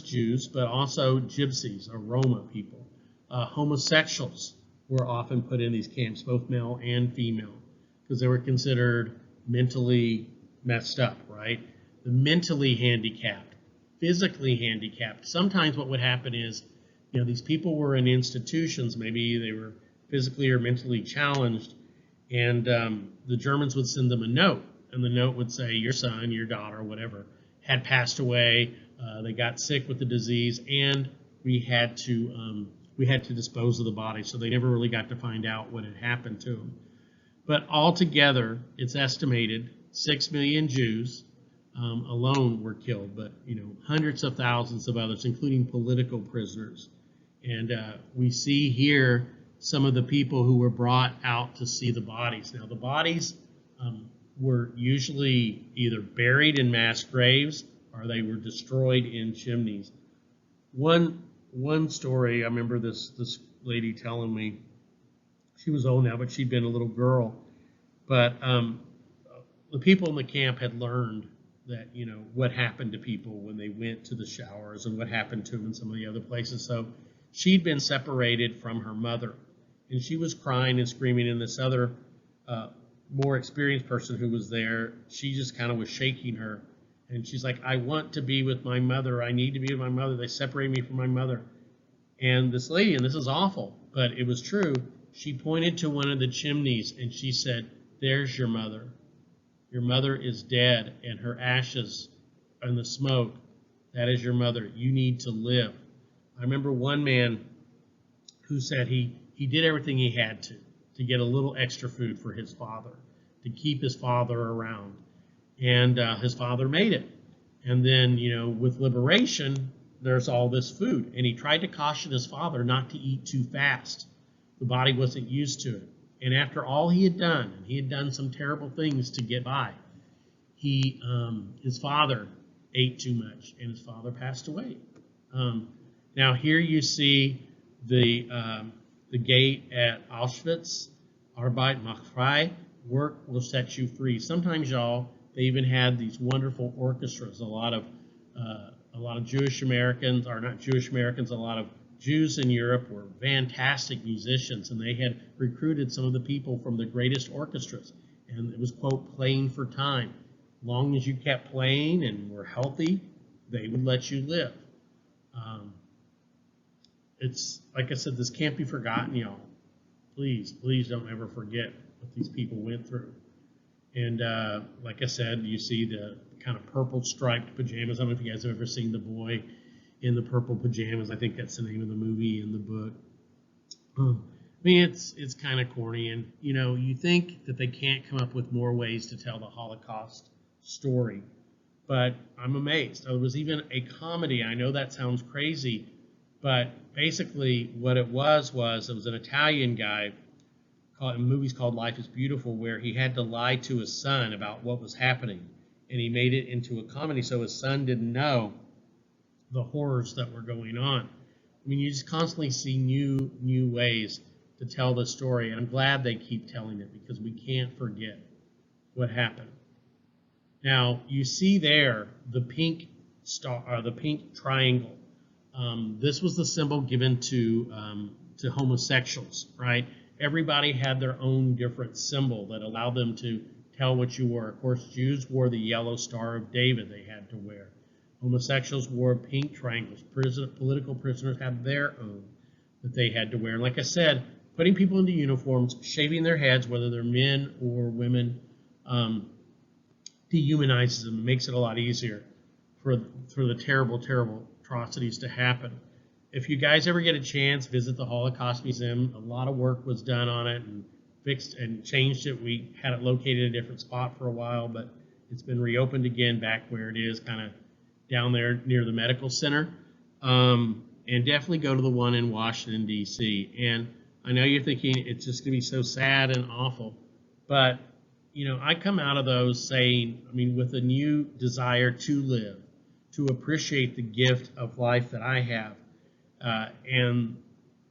Jews, but also gypsies or Roma people. Homosexuals were often put in these camps, both male and female, because they were considered mentally messed up, right? the mentally handicapped, physically handicapped. Sometimes what would happen is, these people were in institutions, maybe they were physically or mentally challenged, and the Germans would send them a note, and the note would say, your son, your daughter, whatever, had passed away, they got sick with the disease, and we had to dispose of the body, so they never really got to find out what had happened to them. But altogether, it's estimated 6 million Jews alone were killed, but hundreds of thousands of others, including political prisoners. And we see here some of the people who were brought out to see the bodies. Now, the bodies were usually either buried in mass graves or they were destroyed in chimneys. One story, I remember this lady telling me, she was old now, but she'd been a little girl. But the people in the camp had learned that, what happened to people when they went to the showers and what happened to them in some of the other places. So she'd been separated from her mother, and she was crying and screaming, and this other more experienced person who was there, she just kind of was shaking her. And she's like, I want to be with my mother. I need to be with my mother. They separated me from my mother. And this lady, and this is awful, but it was true, she pointed to one of the chimneys and she said, there's your mother. Your mother is dead, and her ashes and the smoke, that is your mother. You need to live. I remember one man who said he did everything he had to get a little extra food for his father, to keep his father around. And his father made it. And then, with liberation, there's all this food. And he tried to caution his father not to eat too fast. The body wasn't used to it. And after all he had done, and he had done some terrible things to get by, his father ate too much, and his father passed away. Now here you see the gate at Auschwitz, Arbeit macht frei, work will set you free. Sometimes, y'all, they even had these wonderful orchestras. A lot of Jewish Americans, or not Jewish Americans, a lot of Jews in Europe were fantastic musicians, and they had recruited some of the people from the greatest orchestras. And it was, quote, playing for time. As long as you kept playing and were healthy, they would let you live. It's, like I said, this can't be forgotten, y'all. Please, please don't ever forget what these people went through. And like I said, you see the kind of purple striped pajamas. I don't know if you guys have ever seen The Boy in the Purple Pajamas. I think that's the name of the movie in the book. I mean, it's kind of corny, and you think that they can't come up with more ways to tell the Holocaust story, but I'm amazed. There was even a comedy. I know that sounds crazy, but basically what it was an Italian guy. The movie's called Life is Beautiful, where he had to lie to his son about what was happening, and he made it into a comedy so his son didn't know the horrors that were going on. I mean, you just constantly see new ways to tell the story, and I'm glad they keep telling it because we can't forget what happened. Now, you see there the pink star, or the pink triangle. This was the symbol given to homosexuals, right? Everybody had their own different symbol that allowed them to tell what you were. Of course, Jews wore the yellow Star of David they had to wear. Homosexuals wore pink triangles. Political prisoners had their own that they had to wear. And like I said, putting people into uniforms, shaving their heads, whether they're men or women, dehumanizes them. It makes it a lot easier for the terrible, terrible atrocities to happen. If you guys ever get a chance, visit the Holocaust Museum. A lot of work was done on it and fixed and changed it. We had it located in a different spot for a while, but it's been reopened again back where it is, kind of down there near the medical center. And definitely go to the one in Washington, D.C. And I know you're thinking it's just going to be so sad and awful, but I come out of those saying, with a new desire to live, to appreciate the gift of life that I have. And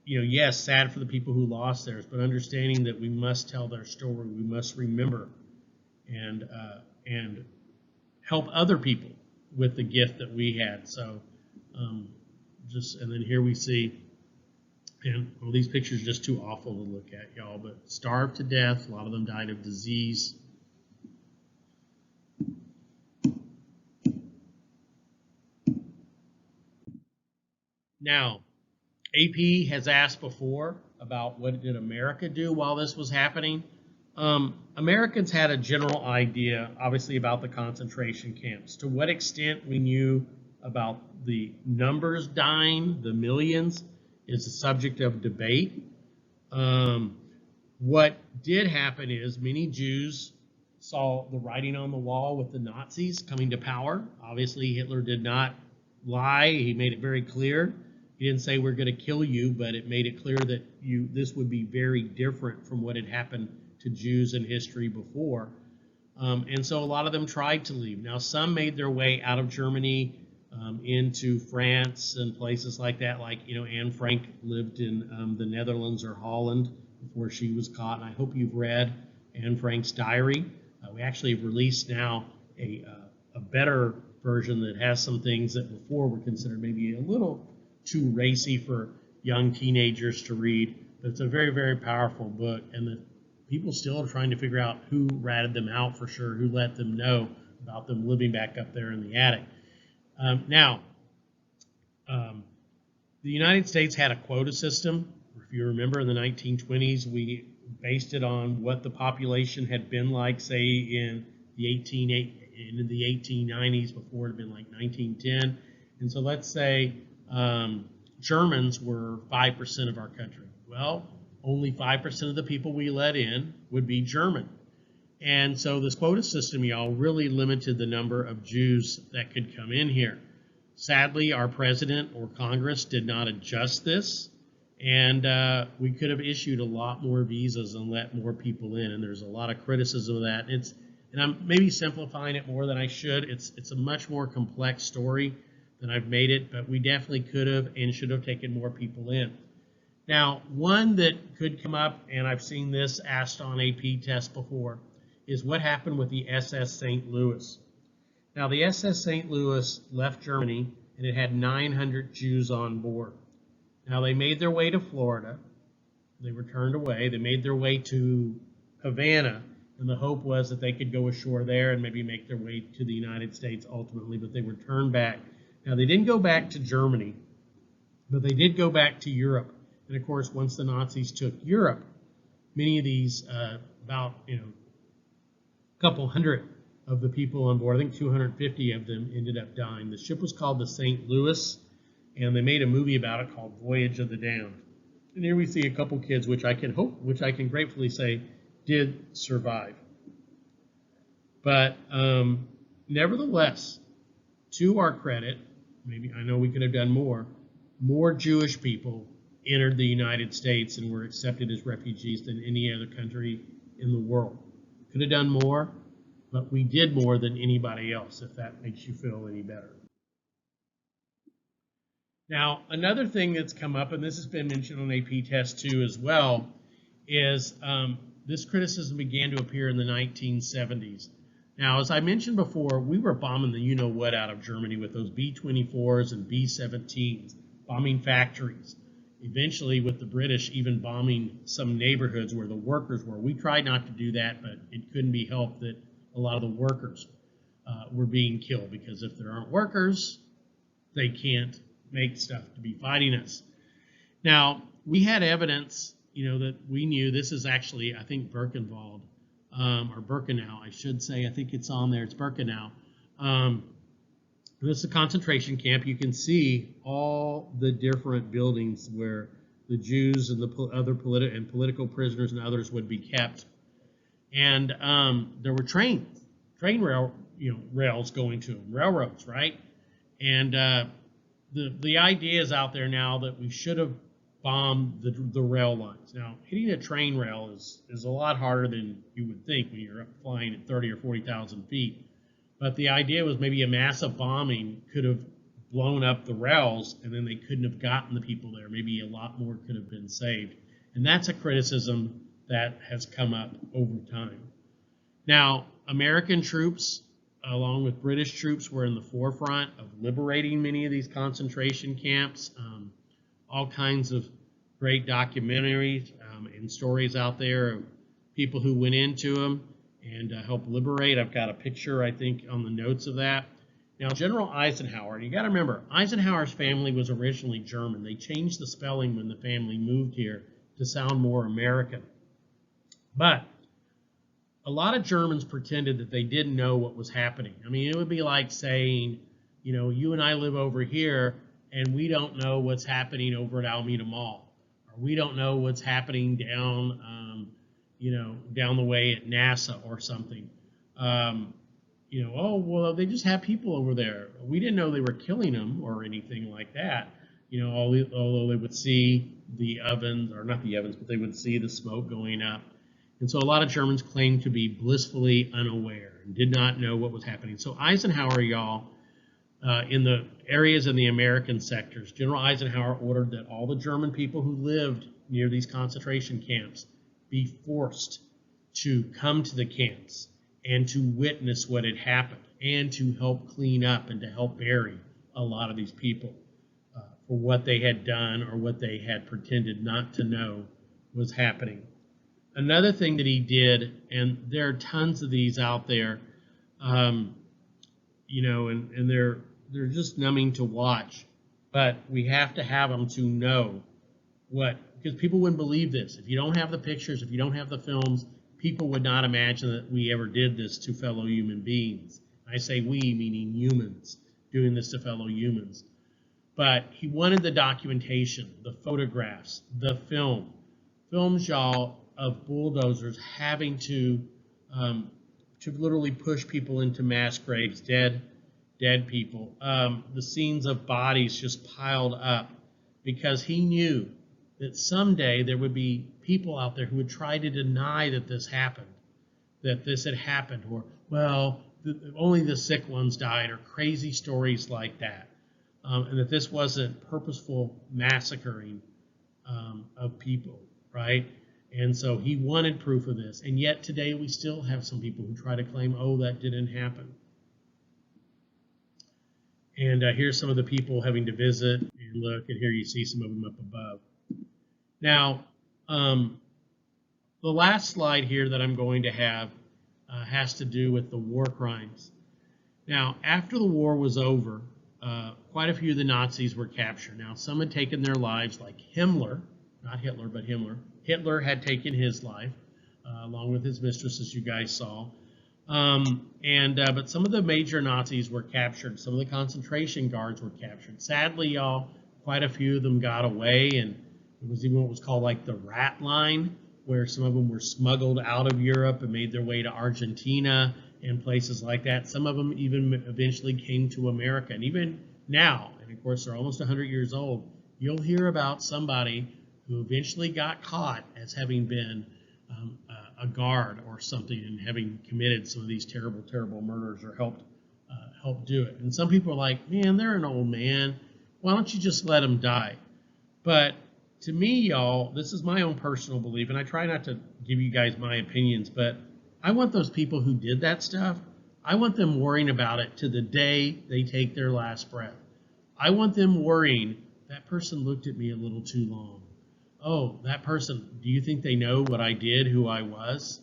yes, sad for the people who lost theirs, but understanding that we must tell their story, we must remember and help other people with the gift that we had. So and then here we see, and these pictures are just too awful to look at, y'all, but starved to death. A lot of them died of disease. Now, AP has asked before about what did America do while this was happening. Americans had a general idea, obviously, about the concentration camps. To what extent we knew about the numbers dying, the millions, is a subject of debate. What did happen is many Jews saw the writing on the wall with the Nazis coming to power. Obviously, Hitler did not lie. He made it very clear. He didn't say we're going to kill you, but it made it clear that this would be very different from what had happened to Jews in history before. And so a lot of them tried to leave. Now, some made their way out of Germany into France and places like that. Like, Anne Frank lived in the Netherlands or Holland before she was caught. And I hope you've read Anne Frank's diary. We actually have released now a better version that has some things that before were considered maybe a little too racy for young teenagers to read. But it's a very, very powerful book. And the people still are trying to figure out who ratted them out for sure, who let them know about them living back up there in the attic. Now, the United States had a quota system. If you remember, in the 1920s, we based it on what the population had been like, say, in the 1890s, before it had been like 1910. And so let's say Germans were 5% of our country. Well, only 5% of the people we let in would be German. And so this quota system, y'all, really limited the number of Jews that could come in here. Sadly, our president or Congress did not adjust this, and we could have issued a lot more visas and let more people in, and there's a lot of criticism of that. And I'm maybe simplifying it more than I should. It's a much more complex story than I've made it, but we definitely could have and should have taken more people in. Now, one that could come up, and I've seen this asked on AP tests before, is what happened with the SS St. Louis. Now, the SS St. Louis left Germany, and it had 900 Jews on board. Now, they made their way to Florida. They were turned away. They made their way to Havana, and the hope was that they could go ashore there and maybe make their way to the United States ultimately, but they were turned back. Now, they didn't go back to Germany, but they did go back to Europe. And, of course, once the Nazis took Europe, many of these, about, a couple hundred of the people on board, I think 250 of them ended up dying. The ship was called the St. Louis, and they made a movie about it called Voyage of the Damned. And here we see a couple kids, which I can gratefully say did survive. But nevertheless, to our credit, maybe I know we could have done more Jewish people entered the United States and were accepted as refugees than any other country in the world. Could have done more, but we did more than anybody else, if that makes you feel any better. Now, another thing that's come up, and this has been mentioned on AP Test 2 as well, is this criticism began to appear in the 1970s. Now, as I mentioned before, we were bombing the you-know-what out of Germany with those B-24s and B-17s, bombing factories. Eventually, with the British even bombing some neighborhoods where the workers were. We tried not to do that, but it couldn't be helped that a lot of the workers were being killed, because if there aren't workers, they can't make stuff to be fighting us. Now, we had evidence, that we knew this is actually, I think, Birkenwald, or Birkenau, I should say. I think it's on there. It's Birkenau. This is a concentration camp. You can see all the different buildings where the Jews and the other political prisoners and others would be kept. And there were train rails going to them, railroads, right? And the idea is out there now that we should have bombed the rail lines. Now, hitting a train rail is a lot harder than you would think when you're flying at 30 or 40,000 feet. But the idea was maybe a massive bombing could have blown up the rails, and then they couldn't have gotten the people there. Maybe a lot more could have been saved. And that's a criticism that has come up over time. Now, American troops, along with British troops, were in the forefront of liberating many of these concentration camps. All kinds of great documentaries and stories out there of people who went into them and helped liberate. I've got a picture, I think, on the notes of that. Now, General Eisenhower, you got to remember, Eisenhower's family was originally German. They changed the spelling when the family moved here to sound more American. But a lot of Germans pretended that they didn't know what was happening. I mean, it would be like saying, you know, you and I live over here and we don't know what's happening over at Alameda Mall, or we don't know what's happening down, down the way at NASA or something. Oh, well, they just have people over there. We didn't know they were killing them or anything like that. Although they would see the ovens, or not the ovens, but they would see the smoke going up. And so a lot of Germans claimed to be blissfully unaware and did not know what was happening. So Eisenhower, y'all, in the areas in the American sectors, General Eisenhower ordered that all the German people who lived near these concentration camps be forced to come to the camps and to witness what had happened and to help clean up and to help bury a lot of these people for what they had done or what they had pretended not to know was happening. Another thing that he did, and there are tons of these out there, and they're just numbing to watch, but we have to have them to know because people wouldn't believe this. If you don't have the pictures, if you don't have the films, people would not imagine that we ever did this to fellow human beings. I say we, meaning humans, doing this to fellow humans. But he wanted the documentation, the photographs, the films, y'all, of bulldozers having to literally push people into mass graves, dead people. The scenes of bodies just piled up, because he knew that someday there would be people out there who would try to deny that this happened, that this had happened, or, well, only the sick ones died, or crazy stories like that, and that this wasn't purposeful massacring of people, right? And so he wanted proof of this. And yet today we still have some people who try to claim, oh, that didn't happen. And here's some of the people having to visit and look, and here you see some of them up above. Now, the last slide here that I'm going to have has to do with the war crimes. Now, after the war was over, quite a few of the Nazis were captured. Now, some had taken their lives, like Himmler, not Hitler, but Himmler. Hitler had taken his life, along with his mistress, as you guys saw. But some of the major Nazis were captured. Some of the concentration guards were captured. Sadly, y'all, quite a few of them got away, and it was even what was called like the rat line, where some of them were smuggled out of Europe and made their way to Argentina and places like that. Some of them even eventually came to America. And even now, and of course they're almost 100 years old, you'll hear about somebody who eventually got caught as having been a guard or something and having committed some of these terrible, terrible murders or helped do it. And some people are like, man, they're an old man. Why don't you just let them die? But to me, y'all, this is my own personal belief, and I try not to give you guys my opinions, but I want those people who did that stuff, I want them worrying about it to the day they take their last breath. I want them worrying, that person looked at me a little too long. Oh, that person, do you think they know what I did, who I was?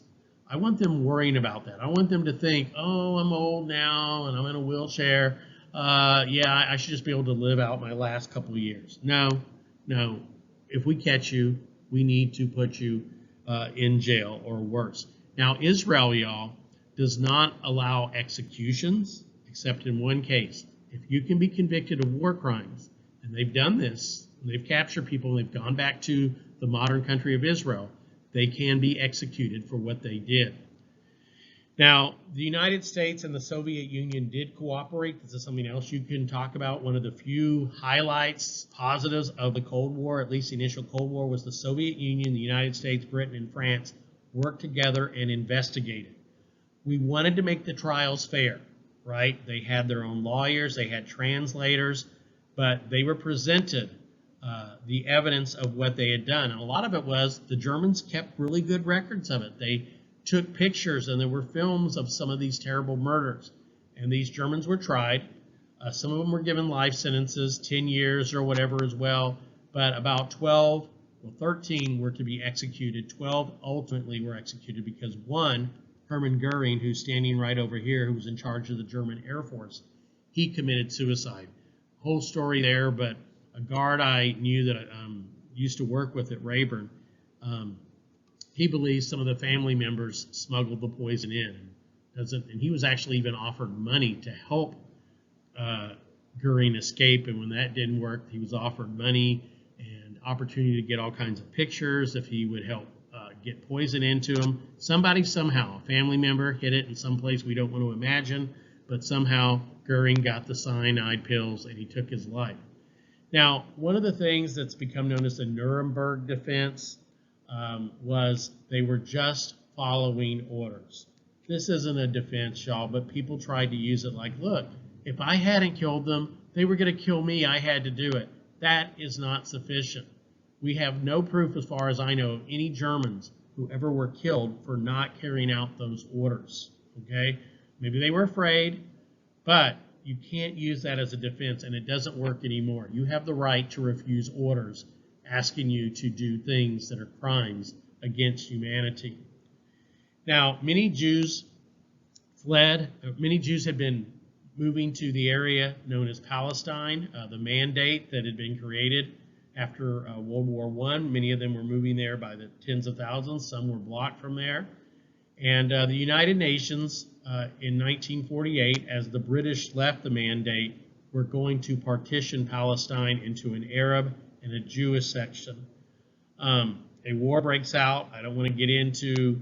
I want them worrying about that. I want them to think, oh, I'm old now and I'm in a wheelchair. I should just be able to live out my last couple of years. No. If we catch you, we need to put you in jail or worse. Now, Israel, y'all, does not allow executions except in one case. If you can be convicted of war crimes, and they've done this, they've captured people, and they've gone back to the modern country of Israel, they can be executed for what they did. Now, the United States and the Soviet Union did cooperate. This is something else you can talk about. One of the few highlights, positives of the Cold War, at least the initial Cold War, was the Soviet Union, the United States, Britain, and France worked together and investigated. We wanted to make the trials fair, right? They had their own lawyers, they had translators, but they were presented the evidence of what they had done. And a lot of it was the Germans kept really good records of it. They took pictures, and there were films of some of these terrible murders. And these Germans were tried. Some of them were given life sentences, 10 years or whatever as well. But about 13 were to be executed. 12 ultimately were executed because one, Hermann Goering, who's standing right over here, who was in charge of the German Air Force, he committed suicide. Whole story there, but a guard I knew that used to work with at Rayburn, he believes some of the family members smuggled the poison in. And he was actually even offered money to help Goering escape, and when that didn't work, he was offered money and opportunity to get all kinds of pictures if he would help get poison into him. Somebody somehow, a family member, hid it in some place we don't want to imagine, but somehow Goering got the cyanide pills and he took his life. Now, one of the things that's become known as the Nuremberg defense was they were just following orders. This isn't a defense, y'all, but people tried to use it like, look, if I hadn't killed them, they were going to kill me. I had to do it. That is not sufficient. We have no proof, as far as I know, of any Germans who ever were killed for not carrying out those orders. Okay? Maybe they were afraid, but you can't use that as a defense, and it doesn't work anymore. You have the right to refuse orders asking you to do things that are crimes against humanity. Now, many Jews fled. Many Jews had been moving to the area known as Palestine, the mandate that had been created after World War I. Many of them were moving there by the tens of thousands. Some were blocked from there. And the United Nations in 1948, as the British left the mandate, were going to partition Palestine into an Arab and a Jewish section. A war breaks out. I don't want to get into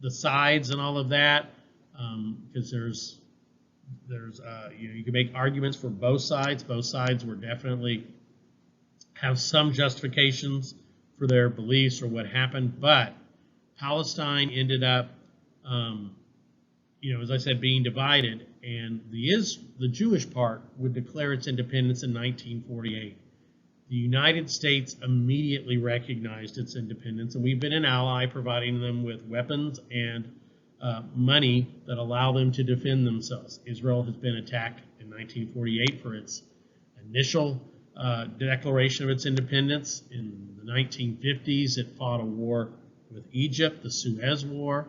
the sides and all of that because you can make arguments for both sides. Both sides were definitely have some justifications for their beliefs or what happened, but Palestine ended up, as I said, being divided, and the Jewish part would declare its independence in 1948. The United States immediately recognized its independence, and we've been an ally, providing them with weapons and money that allow them to defend themselves. Israel has been attacked in 1948 for its initial declaration of its independence. In the 1950s, it fought a war with Egypt, the Suez War.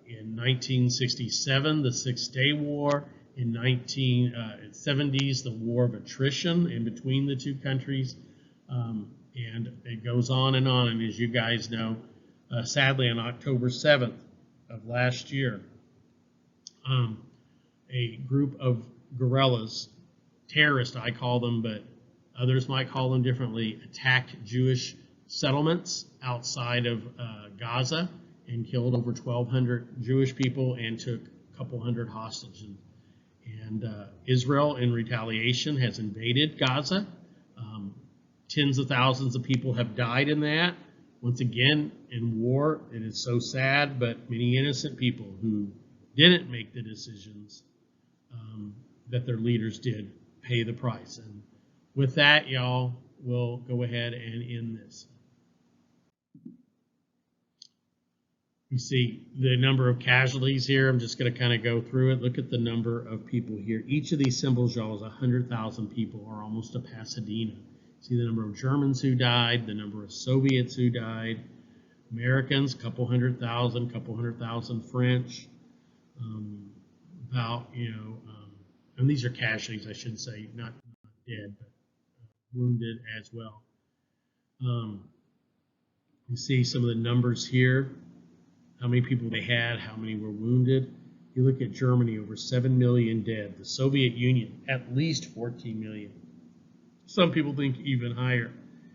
In 1967, the Six-Day War. In 1970s, the War of Attrition in between the two countries. And it goes on. And as you guys know, sadly, on October 7th of last year, a group of guerrillas, terrorists I call them, but others might call them differently, attacked Jewish settlements outside of Gaza and killed over 1,200 Jewish people and took a couple hundred hostages. And Israel, in retaliation, has invaded Gaza. Tens of thousands of people have died in that. Once again, in war, it is so sad, but many innocent people who didn't make the decisions that their leaders did pay the price. And with that, y'all, we'll go ahead and end this. You see the number of casualties here. I'm just going to kind of go through it. Look at the number of people here. Each of these symbols, y'all, is 100,000 people, or almost a Pasadena. See the number of Germans who died, the number of Soviets who died, Americans, couple hundred thousand French, and these are casualties, I should say, not dead, but wounded as well. You see some of the numbers here, how many people they had, how many were wounded. You look at Germany, over 7 million dead. The Soviet Union, at least 14 million. Some people think even higher.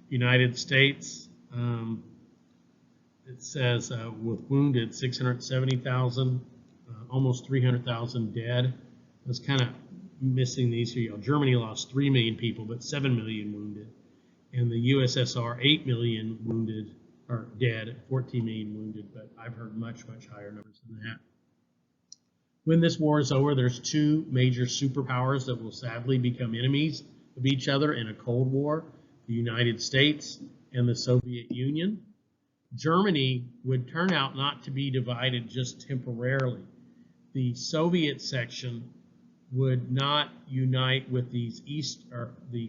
United States, it says with wounded, 670,000, almost 300,000 dead. I was kind of missing these here. Germany lost 3 million people, but 7 million wounded. And the USSR, 8 million wounded, or dead, 14 million wounded, but I've heard much, much higher numbers than that. When this war is over, there's two major superpowers that will sadly become enemies of each other in a Cold War, the United States and the Soviet Union. Germany would turn out not to be divided just temporarily. The Soviet section would not unite with the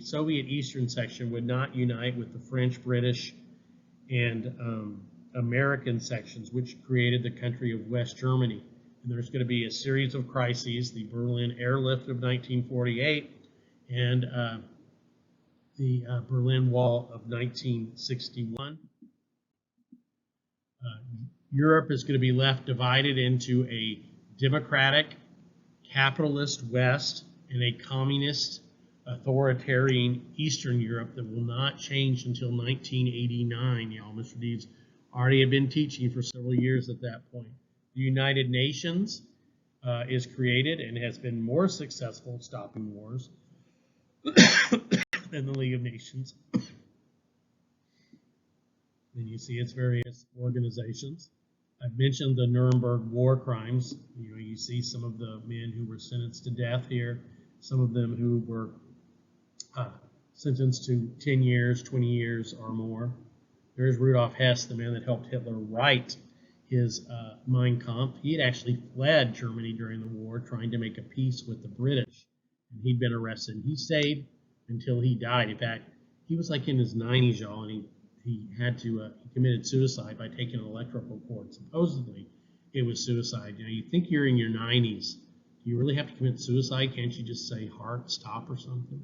Soviet Eastern section would not unite with the French, British, and American sections, which created the country of West Germany. And there's going to be a series of crises: the Berlin airlift of 1948 and the Berlin Wall of 1961. Europe is going to be left divided into a democratic, capitalist West and a communist, authoritarian Eastern Europe that will not change until 1989. Y'all, Mr. Deeds already had been teaching for several years at that point. The United Nations is created and has been more successful stopping wars than the League of Nations. Then you see its various organizations. I've mentioned the Nuremberg war crimes. You see some of the men who were sentenced to death here, some of them who were sentenced to 10 years, 20 years or more. There's Rudolf Hess, the man that helped Hitler write his Mein Kampf. He had actually fled Germany during the war, trying to make a peace with the British. And he'd been arrested. He stayed until he died. In fact, he was like in his 90s, y'all, and he had to, he committed suicide by taking an electrical cord. Supposedly, it was suicide. You think you're in your 90s. Do you really have to commit suicide? Can't you just say heart stop or something?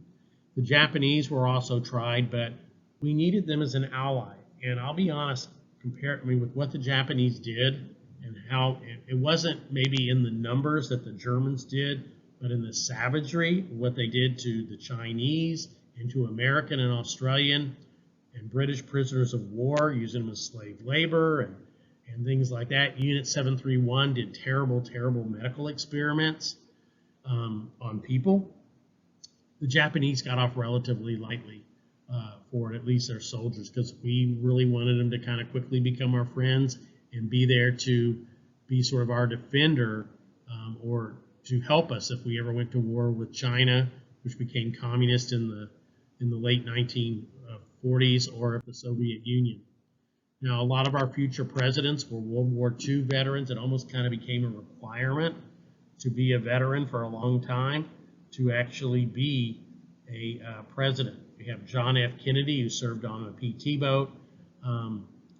The Japanese were also tried, but we needed them as an ally. And I'll be honest, with what the Japanese did and how it wasn't maybe in the numbers that the Germans did, but in the savagery, what they did to the Chinese and to American and Australian and British prisoners of war, using them as slave labor and things like that. Unit 731 did terrible, terrible medical experiments on people. The Japanese got off relatively lightly for it, at least their soldiers, because we really wanted them to kind of quickly become our friends and be there to be sort of our defender or to help us if we ever went to war with China, which became communist in the late 1940s, or of the Soviet Union. Now, a lot of our future presidents were World War II veterans. It almost kind of became a requirement to be a veteran for a long time to actually be a president. We have John F. Kennedy, who served on a PT boat,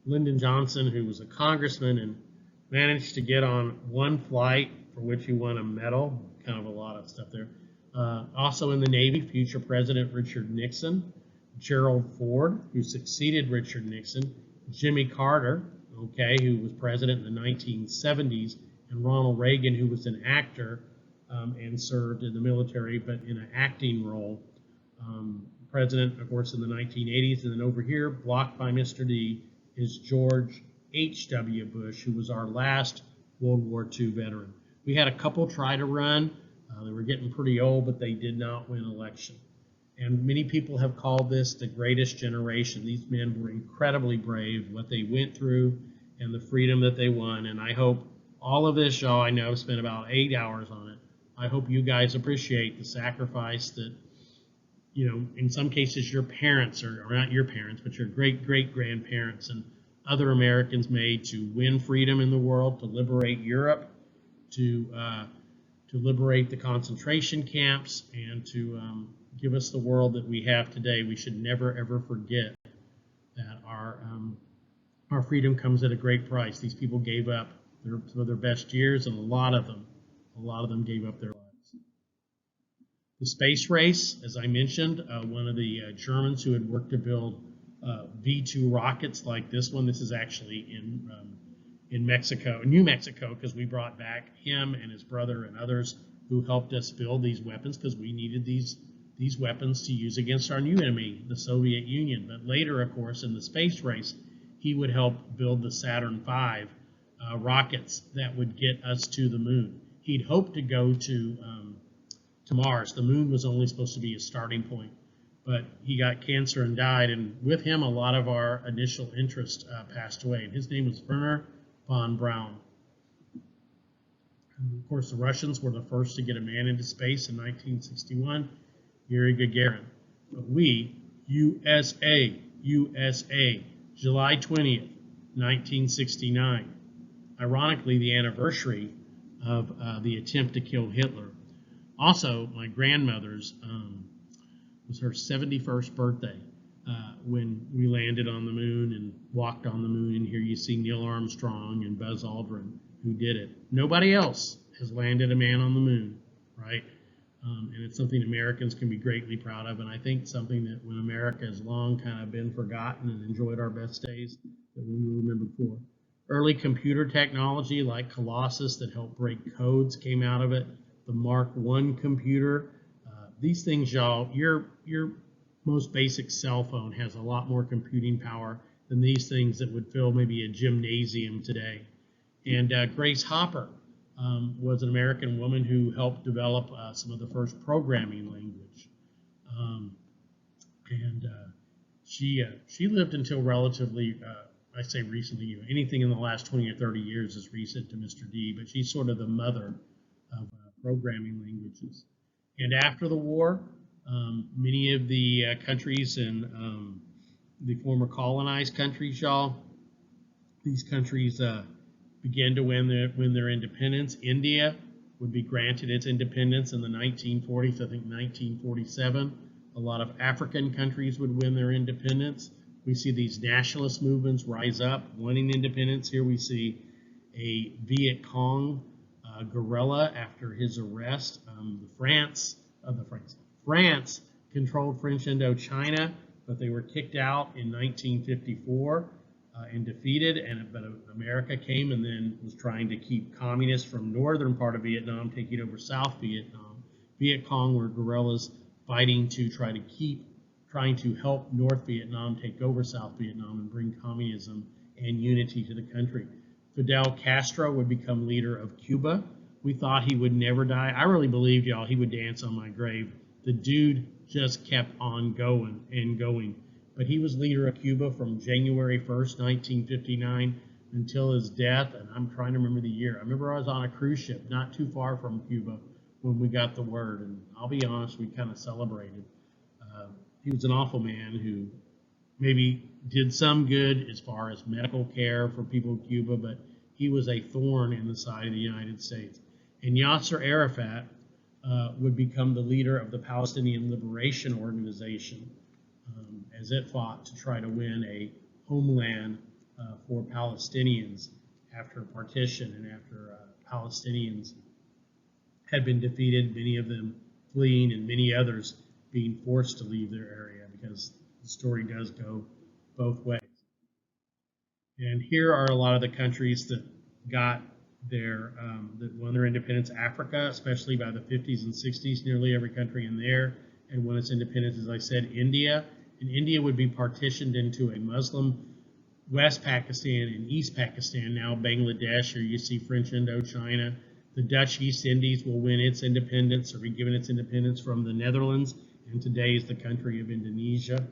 Lyndon Johnson, who was a congressman and managed to get on one flight for which he won a medal, kind of a lot of stuff there. Also in the Navy, future President Richard Nixon, Gerald Ford, who succeeded Richard Nixon, Jimmy Carter, who was president in the 1970s, and Ronald Reagan, who was an actor and served in the military, but in an acting role. President, of course, in the 1980s. And then over here, blocked by Mr. D, is George H.W. Bush, who was our last World War II veteran. We had a couple try to run. They were getting pretty old, but they did not win election. And many people have called this the greatest generation. These men were incredibly brave, what they went through and the freedom that they won. And I hope all of this, y'all, I know I've spent about 8 hours on it. I hope you guys appreciate the sacrifice that, in some cases your parents, or not your parents, but your great-great-grandparents and other Americans made to win freedom in the world, to liberate Europe, to liberate the concentration camps, and to give us the world that we have today. We should never, ever forget that our freedom comes at a great price. These people gave up some of their best years, and a lot of them gave up their lives. The space race, as I mentioned, one of the Germans who had worked to build V2 rockets like this one. This is actually in Mexico, New Mexico, because we brought back him and his brother and others who helped us build these weapons, because we needed these weapons to use against our new enemy, the Soviet Union. But later, of course, in the space race, he would help build the Saturn V rockets that would get us to the moon. He'd hoped to go to Mars. The moon was only supposed to be a starting point, but he got cancer and died, and with him a lot of our initial interest passed away. And his name was Wernher von Braun. And of course, the Russians were the first to get a man into space in 1961, Yuri Gagarin. But we, USA, July 20th, 1969, ironically the anniversary of the attempt to kill Hitler. Also, my grandmother's was her 71st birthday when we landed on the moon and walked on the moon. And here you see Neil Armstrong and Buzz Aldrin who did it. Nobody else has landed a man on the moon, right? And it's something Americans can be greatly proud of, and I think something that when America has long kind of been forgotten and enjoyed our best days, that we will remember for. Early computer technology like Colossus that helped break codes came out of it. The Mark I computer. These things, y'all, your most basic cell phone has a lot more computing power than these things that would fill maybe a gymnasium today. And Grace Hopper was an American woman who helped develop some of the first programming language. And she lived until relatively, I say recently, anything in the last 20 or 30 years is recent to Mr. D, but she's sort of the mother of programming languages. And after the war, many of the countries in the former colonized countries, y'all, these countries began to win their independence. India would be granted its independence in the 1940s, I think 1947. A lot of African countries would win their independence. We see these nationalist movements rise up, wanting independence. Here we see a Viet Cong guerrilla after his arrest. France controlled French Indochina, but they were kicked out in 1954 and defeated. But America came and then was trying to keep communists from northern part of Vietnam taking over South Vietnam. Viet Cong were guerrillas fighting to trying to help North Vietnam take over South Vietnam and bring communism and unity to the country. Fidel Castro would become leader of Cuba. We thought he would never die. I really believed, y'all, he would dance on my grave. The dude just kept on going and going. But he was leader of Cuba from January 1st, 1959 until his death, and I'm trying to remember the year. I remember I was on a cruise ship not too far from Cuba when we got the word, and I'll be honest, we kind of celebrated. He was an awful man who maybe did some good as far as medical care for people in Cuba, but he was a thorn in the side of the United States. And Yasser Arafat would become the leader of the Palestinian Liberation Organization as it fought to try to win a homeland for Palestinians after partition and after Palestinians had been defeated, many of them fleeing and many others being forced to leave their area, because the story does go both ways. And here are a lot of the countries that got that won their independence. Africa, especially by the 50s and 60s, nearly every country in there had won its independence. As I said, India, and India would be partitioned into a Muslim West Pakistan and East Pakistan, now Bangladesh, or you see French Indochina. The Dutch East Indies will win its independence, or be given its independence from the Netherlands, and today is the country of Indonesia.